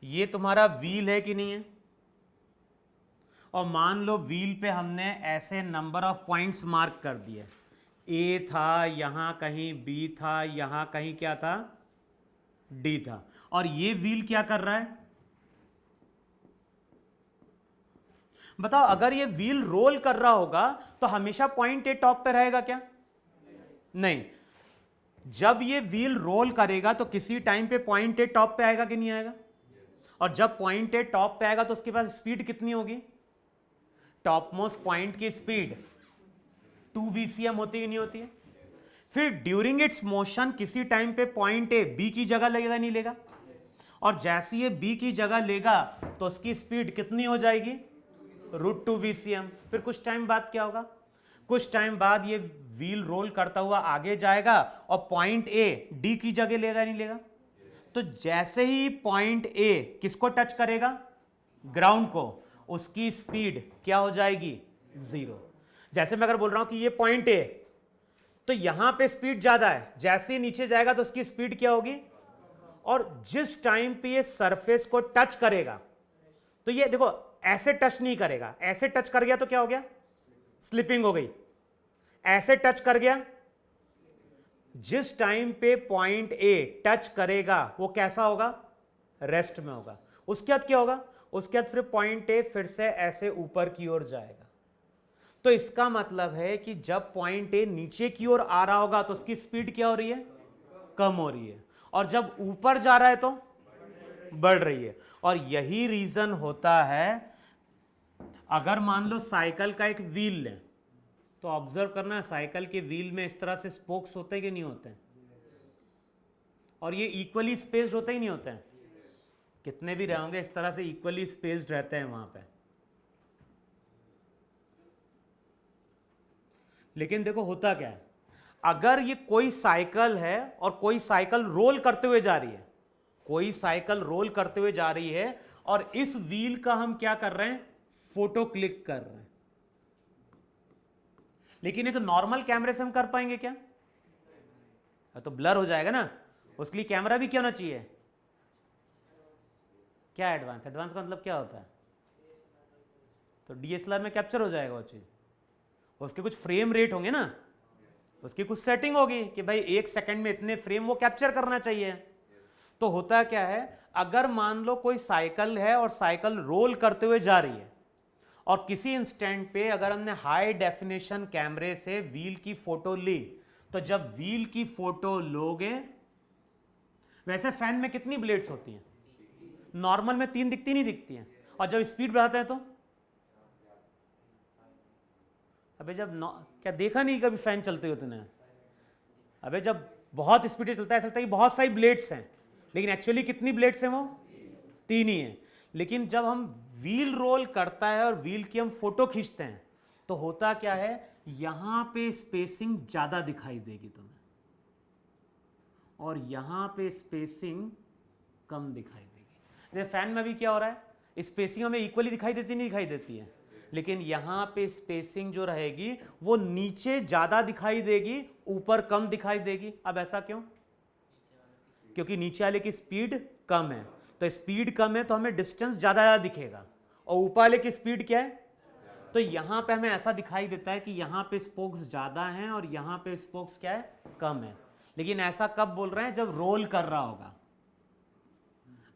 Speaker 1: ये तुम्हारा व्हील है कि नहीं है, और मान लो व्हील पे हमने ऐसे नंबर ऑफ पॉइंट्स मार्क कर दिए, A था, यहां कहीं B था, यहां कहीं क्या था, D था, और ये व्हील क्या कर रहा है, बताओ अगर ये व्हील रोल कर रहा होगा तो हमेशा पॉइंट A टॉप पे रहेगा क्या, नहीं। जब ये व्हील रोल करेगा तो किसी टाइम पे पॉइंट A टॉप पे आएगा कि नहीं आएगा, और जब पॉइंट A टॉप पे आएगा तो उसके पास स्पीड कितनी होगी, टॉप मोस्ट पॉइंट की स्पीड 2 VCM होती है नहीं होती है। फिर ड्यूरिंग इट्स मोशन किसी टाइम पे पॉइंट A B की जगह लगेगा नहीं लेगा, और जैसे ये B की जगह लेगा तो उसकी स्पीड कितनी हो जाएगी, √2 VCM। फिर कुछ टाइम बाद क्या होगा, कुछ टाइम बाद ये व्हील रोल करता हुआ आगे जाएगा और पॉइंट A D की जगह लेगा नहीं लेगा। तो जैसे ही पॉइंट A किसको टच करेगा, ग्राउंड को, उसकी स्पीड क्या हो जाएगी, 0। जैसे मैं अगर बोल रहा हूं कि ये पॉइंट A, तो यहां पे स्पीड ज्यादा है, जैसे ही नीचे जाएगा तो उसकी स्पीड क्या होगी, और जिस टाइम पे ये सरफेस को टच करेगा, तो ये देखो ऐसे टच नहीं करेगा, ऐसे टच कर गया तो क्या हो गया, स्लिपिंग हो गई, ऐसे टच कर गया, जिस टाइम पे पॉइंट A टच करेगा वो कैसा होगा, रेस्ट में होगा। उसके बाद क्या होगा, उसके बाद फिर पॉइंट A फिर से ऐसे ऊपर की ओर जाएगा। तो इसका मतलब है कि जब पॉइंट A नीचे की ओर आ रहा होगा तो उसकी स्पीड क्या हो रही है, कम हो रही है, और जब ऊपर जा रहा है तो बढ़ रही है। और यही रीजन होता है, अगर मान लो साइकिल का एक व्हील लें तो ऑब्जर्व करना है, साइकिल के व्हील में इस तरह से स्पोक्स होते हैं कि नहीं होते हैं, और ये इक्वली स्पेस्ड होते ही नहीं होते हैं, कितने भी रहेंगे इस तरह से इक्वली स्पेस्ड रहते हैं वहां पे। लेकिन देखो होता क्या है, अगर ये कोई साइकिल है और कोई साइकिल रोल करते हुए जा रही है, कोई साइकिल रोल करते हुए जा रही है और इस व्हील का हम क्या कर रहे हैं, फोटो क्लिक कर रहे हैं, लेकिन एक नॉर्मल कैमरे से हम कर पाएंगे क्या? तो ब्लर हो जाएगा ना, उसके लिए कैमरा भी क्या होना चाहिए? क्या एडवांस? एडवांस का मतलब क्या होता है? तो डीएसएलआर में कैप्चर हो जाएगा वो चीज, उसके कुछ फ्रेम रेट होंगे ना, उसकी कुछ सेटिंग होगी कि भाई 1 सेकंड में इतने फ्रेम वो कैप्चर करना चाहिए। तो होता क्या है, अगर मान लो कोई साइकिल है और साइकिल रोल करते हुए जा रही है और किसी इंस्टेंट पे अगर हमने हाई डेफिनेशन कैमरे से व्हील की फोटो ली, तो जब व्हील की फोटो लोगे, वैसे फैन में कितनी ब्लेड्स होती हैं? नॉर्मल में 3 दिखती नहीं दिखती हैं, और जब स्पीड बढ़ाते हैं तो अबे जब क्या देखा नहीं कभी फैन चलते हुए तूने? अबे जब बहुत स्पीड चलता है, चलता है बहुत सारी ब्लेड्स हैं, लेकिन एक्चुअली कितनी ब्लेड्स हैं? वो 3 ही हैं। लेकिन जब हम व्हील रोल करता है और व्हील की हम फोटो खींचते हैं, तो होता क्या है, यहां पे स्पेसिंग ज्यादा दिखाई देगी तुम्हें और यहां पे स्पेसिंग कम दिखाई देगी। जैसे फैन में भी क्या हो रहा है, स्पेसिंग हमें इक्वली दिखाई देती नहीं दिखाई देती है, लेकिन यहां पे स्पेसिंग जो रहेगी वो नीचे ज्यादा दिखाई देगी, ऊपर कम दिखाई देगी। अब ऐसा क्यों? क्योंकि नीचे वाले की स्पीड कम है, तो स्पीड कम है तो हमें डिस्टेंस ज्यादा दिखेगा, और ऊपर वाले की स्पीड क्या है? तो यहां पे हमें ऐसा दिखाई देता है कि यहां पे स्पोक्स ज्यादा हैं और यहां पे स्पोक्स क्या है? कम है। लेकिन ऐसा कब बोल रहे हैं? जब रोल कर रहा होगा।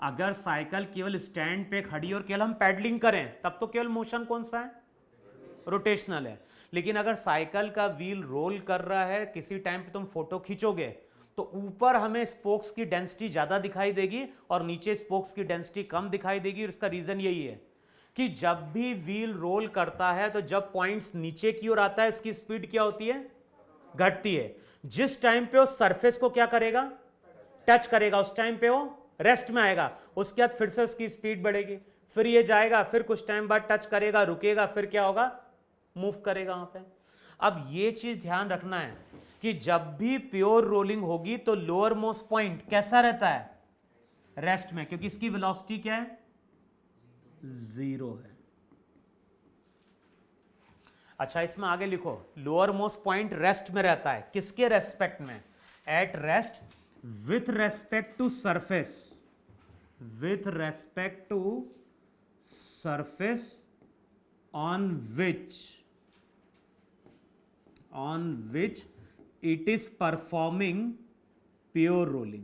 Speaker 1: अगर साइकिल केवल स्टैंड पे खड़ी और केवल हम पैडलिंग करें, तब तो केवल मोशन कौन सा है? रोटेशनल है। लेकिन अगर साइकिल का व्हील रोल कर रहा है, किसी टाइम पे तुम फोटो खींचोगे तो ऊपर हमें स्पोक्स की डेंसिटी ज्यादा दिखाई देगी और नीचे स्पोक्स की डेंसिटी कम दिखाई देगी। और इसका रीजन यही है कि जब भी व्हील रोल करता है तो जब पॉइंट्स नीचे की ओर आता है, इसकी स्पीड क्या होती है? घटती है। जिस टाइम पे वो सरफेस को क्या करेगा? टच करेगा, उस टाइम पे वो रेस्ट में आएगा, उसके बाद फिर से उसकी स्पीड बढ़ेगी, फिर ये जाएगा, फिर कुछ टाइम बाद टच करेगा, रुकेगा, फिर क्या होगा? मूव करेगा वहां पे। अब ये चीज ध्यान रखना है कि जब भी प्योर रोलिंग होगी तो लोअर मोस्ट पॉइंट कैसा रहता है? रेस्ट में, क्योंकि इसकी वेलोसिटी क्या है? 0 है। अच्छा, इसमें आगे लिखो, लोअर मोस्ट पॉइंट रेस्ट में रहता है। किसके रेस्पेक्ट में? At rest with respect to surface, with respect to surface on which it is performing pure rolling.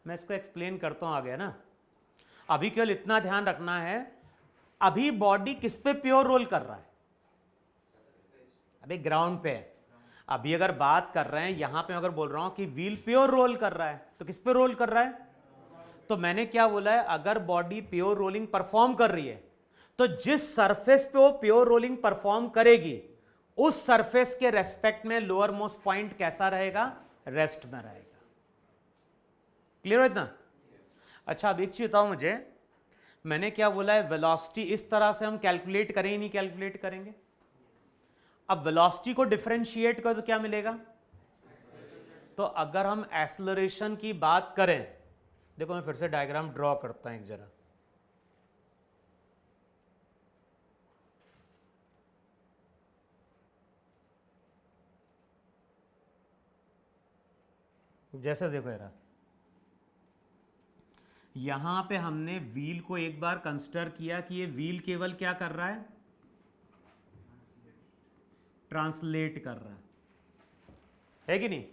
Speaker 1: मैं इसको एक्सप्लेन करता हूं आगे ना। अभी केवल इतना ध्यान रखना है, अभी बॉडी किस पे प्योर रोल कर रहा है? अभी ग्राउंड पे। अभी अगर बात कर रहे हैं, यहां पे अगर बोल रहा हूं कि व्हील प्योर रोल कर रहा है, तो किस पे रोल कर रहा है? तो मैंने क्या बोला है, अगर बॉडी प्योर रोलिंग परफॉर्म कर रही है तो जिस सरफेस पे वो प्योर रोलिंग परफॉर्म करेगी, उस सरफेस के रेस्पेक्ट में लोअर मोस्ट पॉइंट कैसा रहेगा? रेस्ट में रहेगा। क्लियर है इतना? अच्छा, अब एक चीज बताओ मुझे, मैंने क्या बोला है, वेलोसिटी इस तरह से हम कैलकुलेट करें ही नहीं कैलकुलेट करेंगे। अब वेलोसिटी को डिफरेंशिएट करो तो क्या मिलेगा? तो अगर हम एक्सेलरेशन की बात करें, देखो मैं फिर से डायग्राम ड्रॉ करता हूं एक जरा। जैसे देखो यार, यहां पे हमने व्हील को एक बार कंसिडर किया कि ये व्हील केवल क्या कर रहा है? ट्रांसलेट कर रहा है कि नहीं?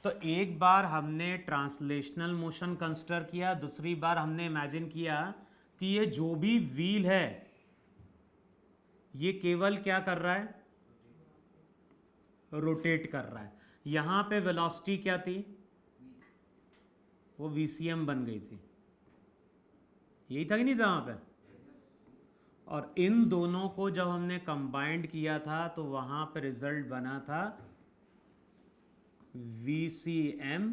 Speaker 1: तो एक बार हमने ट्रांसलेशनल मोशन कंसिडर किया, दूसरी बार हमने इमेजिन किया कि ये जो भी व्हील है ये केवल क्या कर रहा है? रोटेट कर रहा है। यहां पे वेलोसिटी क्या थी, वो VCM बन गई थी, यही था कि नहीं था वहां पे। और इन दोनों को जब हमने कंबाइंड किया था तो वहां पे रिजल्ट बना था VCM।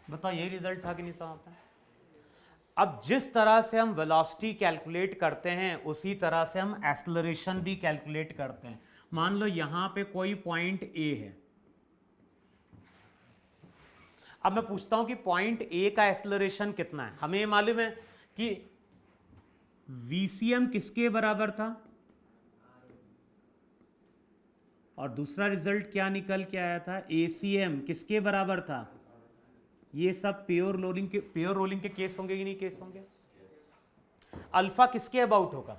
Speaker 1: बताओ यही रिजल्ट था कि नहीं था वहां पे। अब जिस तरह से हम वेलोसिटी कैलकुलेट करते हैं उसी तरह से हम एक्सेलरेशन भी कैलकुलेट करते हैं। मान लो यहां पे कोई पॉइंट A है, अब मैं पूछता हूं कि पॉइंट A का एक्सेलरेशन कितना है। हमें मालूम है कि VCM किसके बराबर था, और दूसरा रिजल्ट क्या निकल के आया था, ACM किसके बराबर था। ये सब प्योर रोलिंग के केस होंगे कि नहीं केस होंगे। अल्फा किसके अबाउट होगा,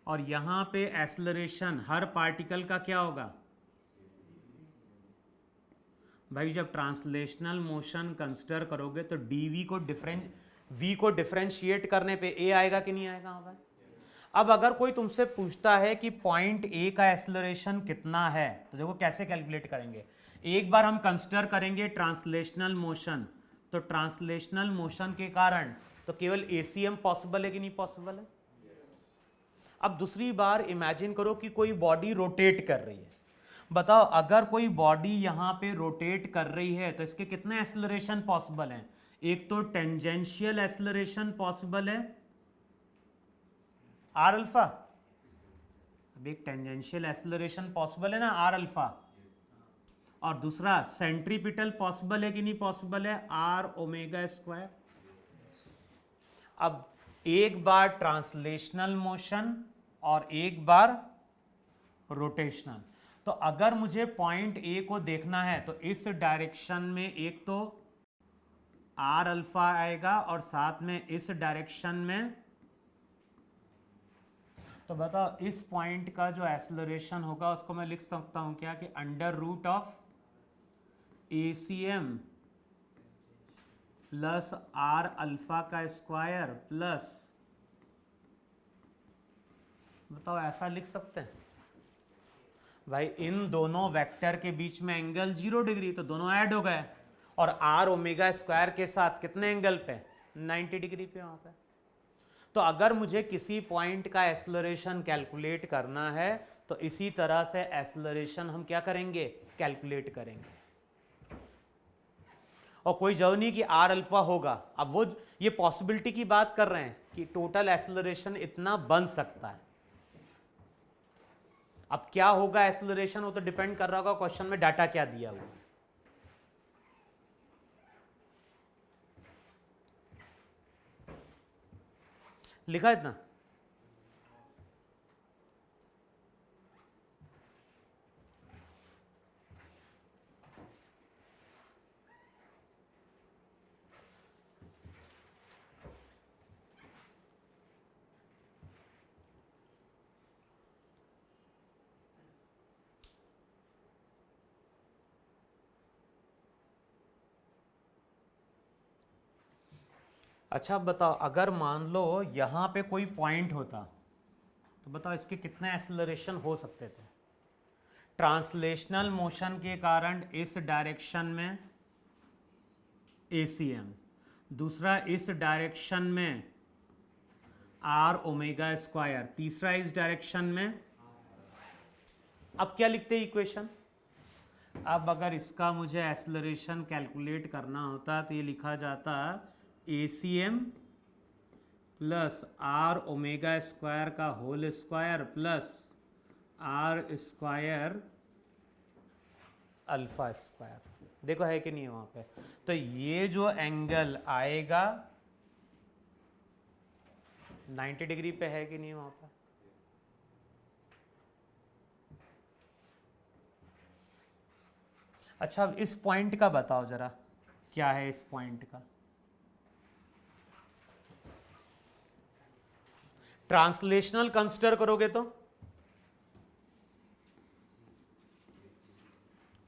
Speaker 1: और यहां पे एक्सेलरेशन हर पार्टिकल का क्या होगा भाई। जब ट्रांसलेशनल मोशन कंसिडर करोगे तो डीवी को वी को डिफरेंशिएट करने पे ए आएगा कि नहीं आएगा भाई। अब अगर कोई तुमसे पूछता है कि पॉइंट ए का एक्सेलरेशन कितना है तो देखो कैसे कैलकुलेट करेंगे। एक बार हम कंसिडर करेंगे ट्रांसलेशनल मोशन, तो ट्रांसलेशनल मोशन के कारण तो केवल ACM पॉसिबल है कि नहीं पॉसिबल है। अब दूसरी बार इमेजिन करो कि कोई बॉडी रोटेट कर रही है। बताओ अगर कोई बॉडी यहां पे रोटेट कर रही है तो इसके कितने एक्सेलरेशन पॉसिबल हैं। एक तो टेंजेंशियल एक्सेलरेशन पॉसिबल है आर अल्फा, अब एक टेंजेंशियल एक्सेलरेशन पॉसिबल है ना आर अल्फा, और दूसरा सेंट्रीपिटल पॉसिबल है कि नहीं पॉसिबल है आर ओमेगा स्क्वायर। अब एक बार ट्रांसलेशनल मोशन और एक बार रोटेशनल, तो अगर मुझे पॉइंट ए को देखना है तो इस डायरेक्शन में एक तो आर अल्फा आएगा और साथ में इस डायरेक्शन में, तो बताओ इस पॉइंट का जो एक्सेलरेशन होगा उसको मैं लिख सकता हूं क्या कि under root of ACM plus R alpha का स्क्वायर प्लस, बताओ ऐसा लिख सकते हैं भाई। इन दोनों वेक्टर के बीच में एंगल 0 डिग्री, तो दोनों ऐड हो गए, और आर ओमेगा स्क्वायर के साथ कितने एंगल पे 90 डिग्री पे वहां पे। तो अगर मुझे किसी पॉइंट का एक्सेलरेशन कैलकुलेट करना है तो इसी तरह से एक्सेलरेशन हम क्या करेंगे कैलकुलेट करेंगे, और कोई जरूरी नहीं कि आर अल्फा होगा। अब वो ये पॉसिबिलिटी की बात कर रहे हैं कि टोटल एक्सेलरेशन इतना बन सकता है। अब क्या होगा एक्सेलरेशन वो तो डिपेंड कर रहा होगा क्वेश्चन में डाटा क्या दिया हुआ है। लिखा इतना। अच्छा बताओ अगर मान लो यहां पे कोई पॉइंट होता तो बताओ इसके कितने एक्सेलरेशन हो सकते थे। ट्रांसलेशनल मोशन के कारण इस डायरेक्शन में ACM, दूसरा इस डायरेक्शन में आर ओमेगा स्क्वायर, तीसरा इस डायरेक्शन में। अब क्या लिखते हैं इक्वेशन, अब अगर इसका मुझे एक्सेलरेशन कैलकुलेट करना होता तो ये लिखा जाता ACM plus R omega square का whole square plus R square alpha square. देखो है कि नहीं है वहां पे। तो ये जो एंगल आएगा 90 डिग्री पे है कि नहीं वहां पे। अच्छा अब इस पॉइंट का बताओ जरा क्या है इस पॉइंट का। ट्रांसलेशनल कंसिडर करोगे तो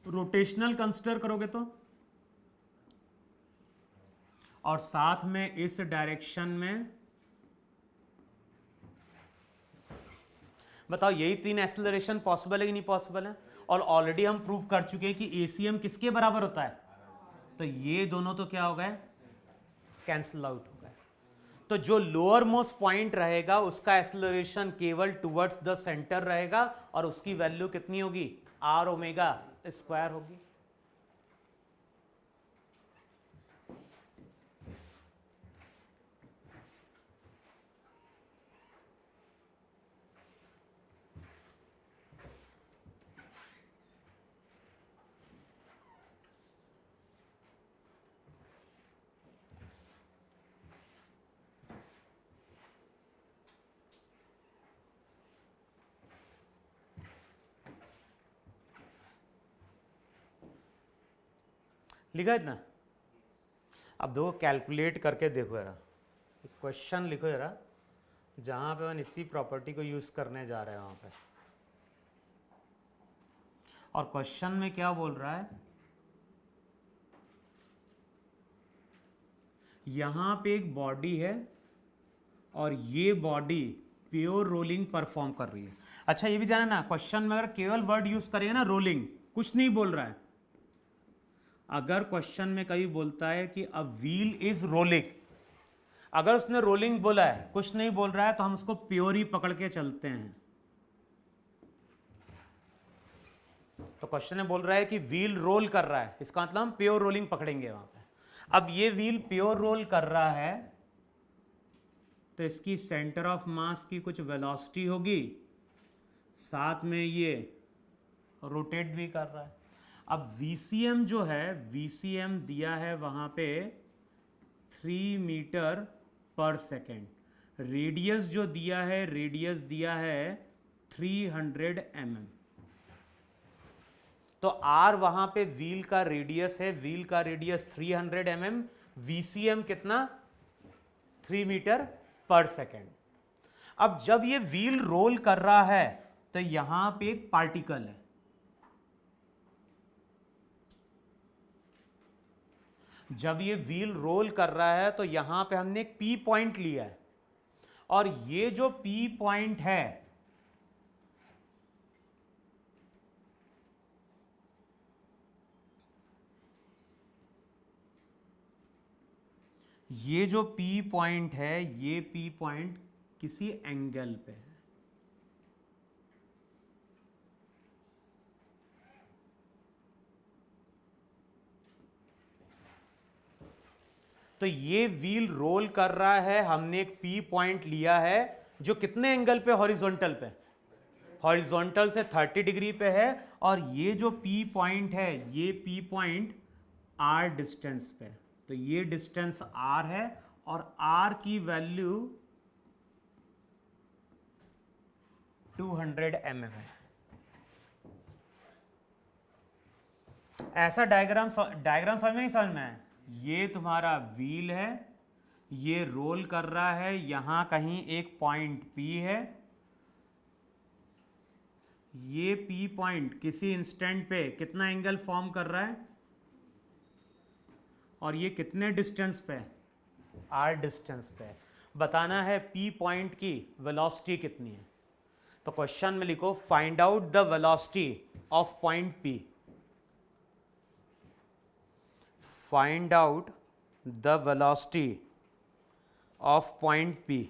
Speaker 1: रोटेशनल कंसिडर करोगे तो, और साथ में इस डायरेक्शन में बताओ यही तीन एक्सेलरेशन पॉसिबल है कि नहीं पॉसिबल है? और ऑलरेडी हम प्रूव कर चुके हैं कि एसीएम किसके बराबर होता है, तो ये दोनों तो क्या हो गए, कैंसिल आउट हो गए। तो जो लोअर मोस्ट पॉइंट रहेगा उसका एक्सेलरेशन केवल टुवर्ड्स द सेंटर रहेगा और उसकी वैल्यू कितनी होगी, आर ओमेगा स्क्वायर होगी। लिखा इतना? अब दो कैलकुलेट करके देखो जरा, क्वेश्चन लिखो जरा जहां पे हम इसी प्रॉपर्टी को यूज करने जा रहे हैं वहां पे। और क्वेश्चन में क्या बोल रहा है, यहां पे एक बॉडी है और ये बॉडी प्योर रोलिंग परफॉर्म कर रही है। अच्छा ये भी ध्यान है ना, क्वेश्चन में अगर केवल वर्ड यूज करेंगे ना रोलिंग, कुछ नहीं बोल रहा है। अगर क्वेश्चन में कभी बोलता है कि अ व्हील इज रोलिंग, अगर उसने रोलिंग बोला है, कुछ नहीं बोल रहा है, तो हम उसको प्योर ही पकड़ के चलते हैं। तो क्वेश्चन में बोल रहा है कि व्हील रोल कर रहा है, इसका मतलब हम प्योर रोलिंग पकड़ेंगे वहां पे। अब ये व्हील प्योर रोल कर रहा है तो इसकी सेंटर ऑफ मास की कुछ वेलोसिटी होगी, साथ में ये रोटेट भी कर रहा है। अब VCM जो है, VCM दिया है वहां पे 3 मीटर पर सेकेंड, रेडियस जो दिया है, रेडियस दिया है 300 mm। तो R वहां पे व्हील का रेडियस है, व्हील का रेडियस 300 mm, VCM कितना, 3 मीटर पर सेकेंड। अब जब ये व्हील रोल कर रहा है तो यहां पे एक पार्टिकल है, जब ये व्हील रोल कर रहा है तो यहां पे हमने एक P पॉइंट लिया है, और ये जो P पॉइंट है ये जो P पॉइंट है, ये P पॉइंट किसी एंगल पे है। तो ये व्हील रोल कर रहा है, हमने एक P पॉइंट लिया है जो कितने एंगल पे, हॉरिजॉन्टल पे, हॉरिजॉन्टल से 30 डिग्री पे है, और ये जो P पॉइंट है, ये P पॉइंट R डिस्टेंस पे, तो ये डिस्टेंस R है और R की वैल्यू 200 mm है। ऐसा डायग्राम समझ में नहीं समझ में है? ये तुम्हारा व्हील है, ये रोल कर रहा है, यहां कहीं एक पॉइंट P है, ये P पॉइंट किसी इंस्टेंट पे कितना एंगल फॉर्म कर रहा है, और ये कितने डिस्टेंस पे, R डिस्टेंस पे। बताना है P पॉइंट की वेलोसिटी कितनी है। तो क्वेश्चन में लिखो find out the velocity of point P, find out the velocity of point P।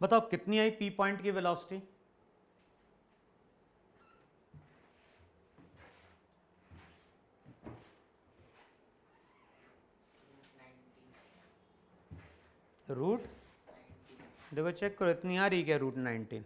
Speaker 1: बताओ कितनी आई पी पॉइंट की वेलोसिटी? रूट, देखो चेक करो इतनी आ रही क्या? रूट 19।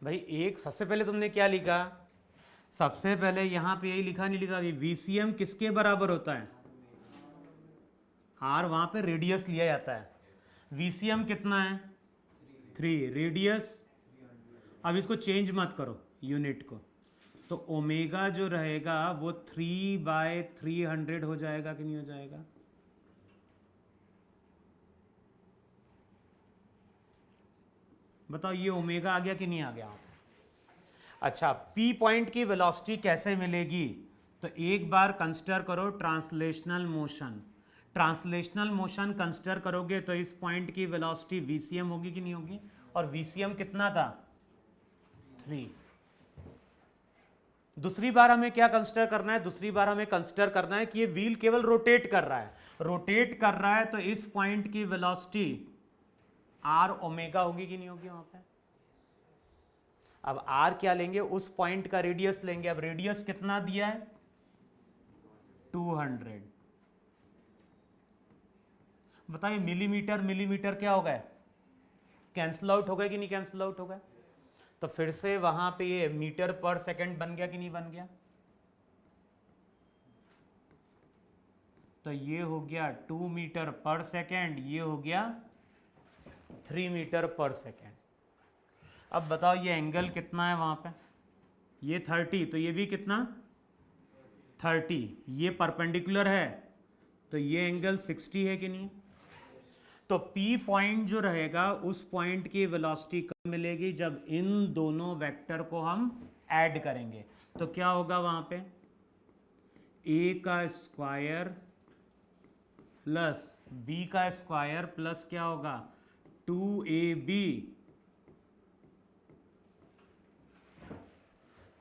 Speaker 1: भाई एक सबसे पहले तुमने क्या लिखा? सबसे पहले यहां पे यही लिखा, नहीं लिखा कि वीसीएम किसके बराबर होता है? आर, वहां पे रेडियस लिया जाता है। वीसीएम कितना है? 3। रेडियस, अब इसको चेंज मत करो यूनिट को, तो ओमेगा जो रहेगा वो 3/300 हो जाएगा कि नहीं हो जाएगा? बताओ ये ओमेगा आ गया कि नहीं आ गया? अच्छा, पी पॉइंट की वेलोसिटी कैसे मिलेगी? तो एक बार कंसिडर करो translational motion. Translational motion consider करोगे तो इस पॉइंट की वेलोसिटी वीसीएम होगी कि नहीं होगी? और वीसीएम कितना था? 3। दूसरी बार हमें क्या कंसिडर करना है? दूसरी बार हमें कंसिडर करना है कि ये व्हील केवल रोटेट कर रहा है। रोटेट कर रहा है तो इस पॉइंट की वेलोसिटी आर ओमेगा होगी कि नहीं होगी वहां पे? अब आर क्या लेंगे? उस पॉइंट का रेडियस लेंगे। अब रेडियस कितना दिया है? 200। बताइए मिलीमीटर मिलीमीटर क्या होगा? कैंसिल आउट हो गया कि नहीं कैंसिल आउट हो गया? तो फिर से वहां पे ये मीटर पर सेकंड बन गया कि नहीं बन गया? तो ये हो गया 2 मीटर पर सेकंड, ये हो गया 3 मीटर पर सेकंड। अब बताओ ये एंगल कितना है वहां पे? ये 30, तो ये भी कितना? 30। ये परपेंडिकुलर है तो ये एंगल 60 है कि नहीं? तो P पॉइंट जो रहेगा उस पॉइंट की वेलोसिटी कब मिलेगी? जब इन दोनों वेक्टर को हम ऐड करेंगे। तो क्या होगा वहां पे? A का स्क्वायर प्लस B का स्क्वायर प्लस क्या होगा? 2AB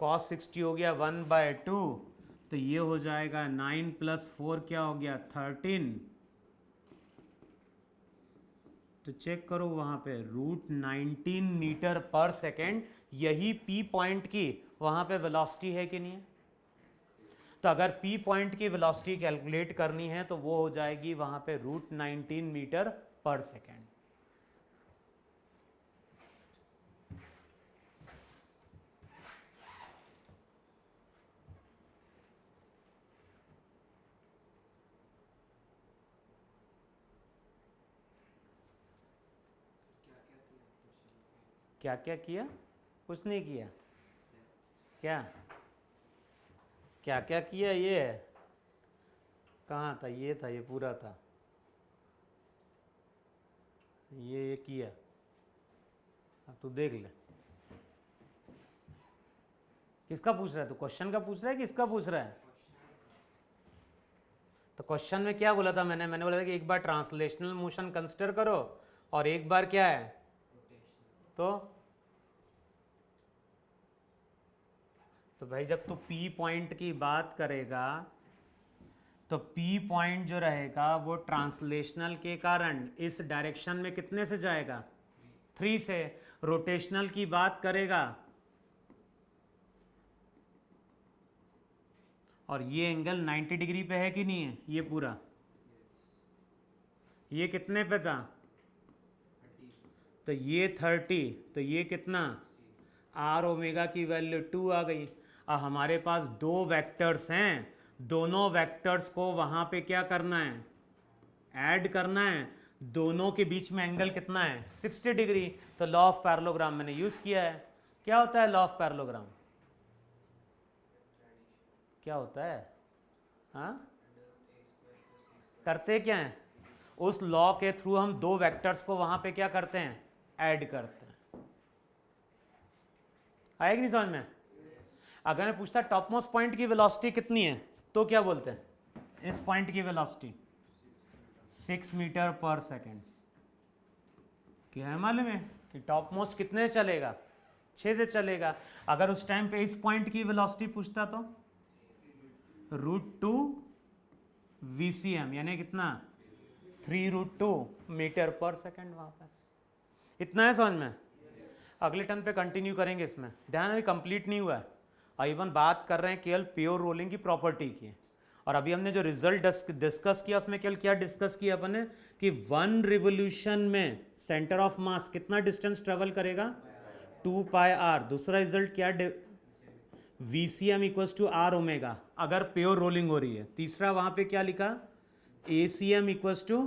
Speaker 1: cos 60 हो गया 1/2, तो ये हो जाएगा 9 + 4 क्या हो गया? 13। तो चेक करो वहां पे रूट 19 मीटर पर सेकेंड, यही पी पॉइंट की वहां पे वेलोसिटी है कि नहीं है? तो अगर पी पॉइंट की वेलोसिटी कैलकुलेट करनी है तो वो हो जाएगी वहां पे रूट 19 मीटर पर सेकेंड। क्या क्या किया? कुछ नहीं किया। क्या क्या क्या किया? ये कहाँ था? ये था, ये पूरा था, ये किया। अब तू देख ले किसका पूछ रहा है? तो क्वेश्चन का पूछ रहा है कि इसका पूछ रहा है? तो क्वेश्चन में क्या बोला था मैंने बोला था कि एक बार ट्रांसलेशनल मोशन कंसिडर करो और एक बार क्या है? तो भाई जब तू पी पॉइंट की बात करेगा तो पी पॉइंट जो रहेगा वो ट्रांसलेशनल के कारण इस डायरेक्शन में कितने से जाएगा? 3 से। रोटेशनल की बात करेगा और ये एंगल 90 डिग्री पे है कि नहीं है? ये पूरा, ये कितने पे था? तो ये 30, तो ये कितना? आर ओमेगा की वैल्यू 2 आ गई। अब हमारे पास दो वेक्टर्स हैं, दोनों वेक्टर्स को वहां पे क्या करना है? ऐड करना है। दोनों के बीच में एंगल कितना है? 60 डिग्री। तो लॉ ऑफ पैरेललोग्राम मैंने यूज किया है। क्या होता है लॉ ऑफ पैरेललोग्राम? क्या होता है? हाँ, करते क्या हैं? उस लॉ के थ्रू हम दो वेक्टर्स को वहां पे क्या करते हैं? ऐड करते हैं। आएगी नहीं समझ में? अगर मैं पूछता टॉप मोस्ट पॉइंट की वेलोसिटी कितनी है तो क्या बोलते हैं? इस पॉइंट की वेलोसिटी 6 मीटर पर सेकेंड। क्या है मालूम है कि टॉप मोस्ट कितने चलेगा? 6 से चलेगा। अगर उस टाइम पे इस पॉइंट की वेलोसिटी पूछता तो √2 VCM, यानी कितना? 3√2 मीटर पर सेकेंड। वहां पर इतना है समझ में? अगले टर्न पे कंटिन्यू करेंगे। इसमें ध्यान, अभी कंप्लीट नहीं हुआ है। इवन बात कर रहे हैं केवल प्योर रोलिंग की प्रॉपर्टी की। और अभी हमने जो रिजल्ट डिस्कस किया उसमें केवल क्या डिस्कस किया अपन ने कि 1 रिवोल्यूशन में सेंटर ऑफ मास कितना डिस्टेंस ट्रेवल करेगा? 2πr। दूसरा रिजल्ट क्या? VCM equals to R omega, अगर प्योर रोलिंग हो रही है। तीसरा वहां पे क्या लिखा? ACM equals to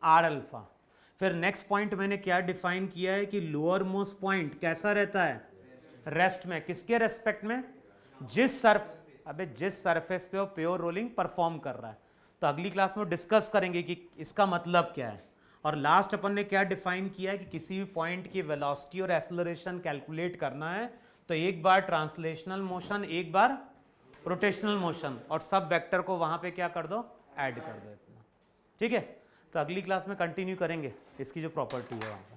Speaker 1: R alpha. फिर नेक्स्ट पॉइंट मैंने क्या डिफाइन किया है कि लोअर मोस्ट पॉइंट कैसा रहता है? रेस्ट में। किसके रेस्पेक्ट में? जिस सरफेस पे वो प्योर रोलिंग परफॉर्म कर रहा है। तो अगली क्लास में डिस्कस करेंगे कि इसका मतलब क्या है। और लास्ट अपन ने क्या डिफाइन किया है कि किसी भी पॉइंट की वेलोसिटी और एक्सेलरेशन कैलकुलेट करना है तो एक बार ट्रांसलेशनल मोशन, एक बार रोटेशनल मोशन, और सब वेक्टर को वहां पे क्या कर दो? ऐड कर दो इतना। ठीक है, तो अगली क्लास में कंटिन्यू करेंगे इसकी जो प्रॉपर्टी है वहां पर।